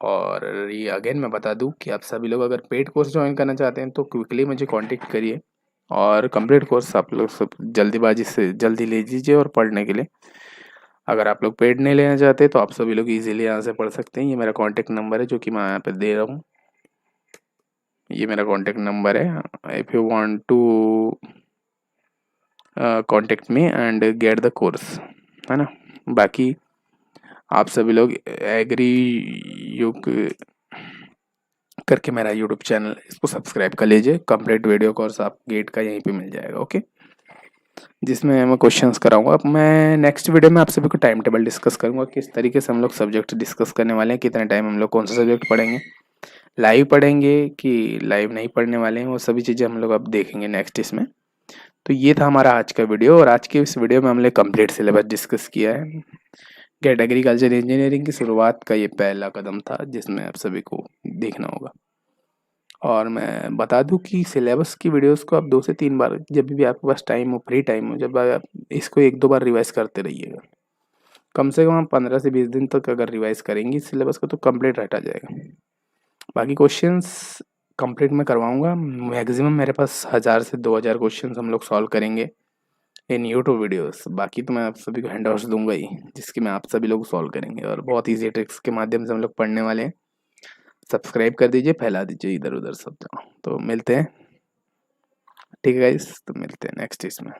और ये अगेन मैं बता दूं कि आप सभी लोग अगर पेड कोर्स ज्वाइन करना चाहते हैं तो क्विकली मुझे कांटेक्ट करिए, और कंप्लीट कोर्स आप लोग सब जल्दीबाजी से जल्दी ले लीजिए और पढ़ने के लिए। अगर आप लोग पेड नहीं लेना चाहते तो आप सभी लोग इजीली यहाँ से पढ़ सकते हैं। ये मेरा कांटेक्ट नंबर है जो कि मैं यहाँ पे दे रहा हूँ, ये मेरा कांटेक्ट नंबर है। If you want to contact me and get the course, है ना। बाकी आप सभी लोग एग्री युग करके मेरा यूट्यूब चैनल इसको सब्सक्राइब कर लीजिए। कंप्लीट वीडियो कोर्स आप गेट का यहीं पे मिल जाएगा। ओके, जिसमें मैं क्वेश्चंस कराऊंगा। मैं नेक्स्ट वीडियो में आप सभी को टाइम टेबल डिस्कस करूंगा, किस तरीके से हम लोग सब्जेक्ट डिस्कस करने वाले हैं, कितने टाइम हम लोग कौन सा सब्जेक्ट पढ़ेंगे, लाइव पढ़ेंगे कि लाइव नहीं पढ़ने वाले हैं, वो सभी चीज़ें हम लोग अब देखेंगे नेक्स्ट इसमें। तो ये था हमारा आज का वीडियो, और आज के इस वीडियो में हमने कंप्लीट सिलेबस डिस्कस किया है। गेट एग्रीकल्चर इंजीनियरिंग की शुरुआत का ये पहला कदम था जिसमें आप सभी को देखना होगा। और मैं बता दूं कि सिलेबस की वीडियोस को आप 2 से 3 बार, जब भी आपके पास टाइम हो, फ्री टाइम हो, जब आप इसको 1-2 बार रिवाइज करते रहिएगा। कम से कम 15 से 20 दिन तक अगर रिवाइज करेंगे सिलेबस को तो कंप्लीट रटा जाएगा। बाकी क्वेश्चंस कंप्लीट मैं करवाऊँगा। मैक्सिमम मेरे पास 1000 से 2000 क्वेश्चंस हम लोग सॉल्व करेंगे इन यूट्यूब वीडियोस। बाकी तो मैं आप सभी को हैंडआउट्स दूंगा ही, जिसकी मैं आप सभी लोग सॉल्व करेंगे और बहुत ईजी ट्रिक्स के माध्यम से हम लोग पढ़ने वाले हैं। सब्सक्राइब कर दीजिए, फैला दीजिए इधर उधर सब जगह। तो मिलते हैं, ठीक है गाइस, तो मिलते हैं नेक्स्ट इसमें।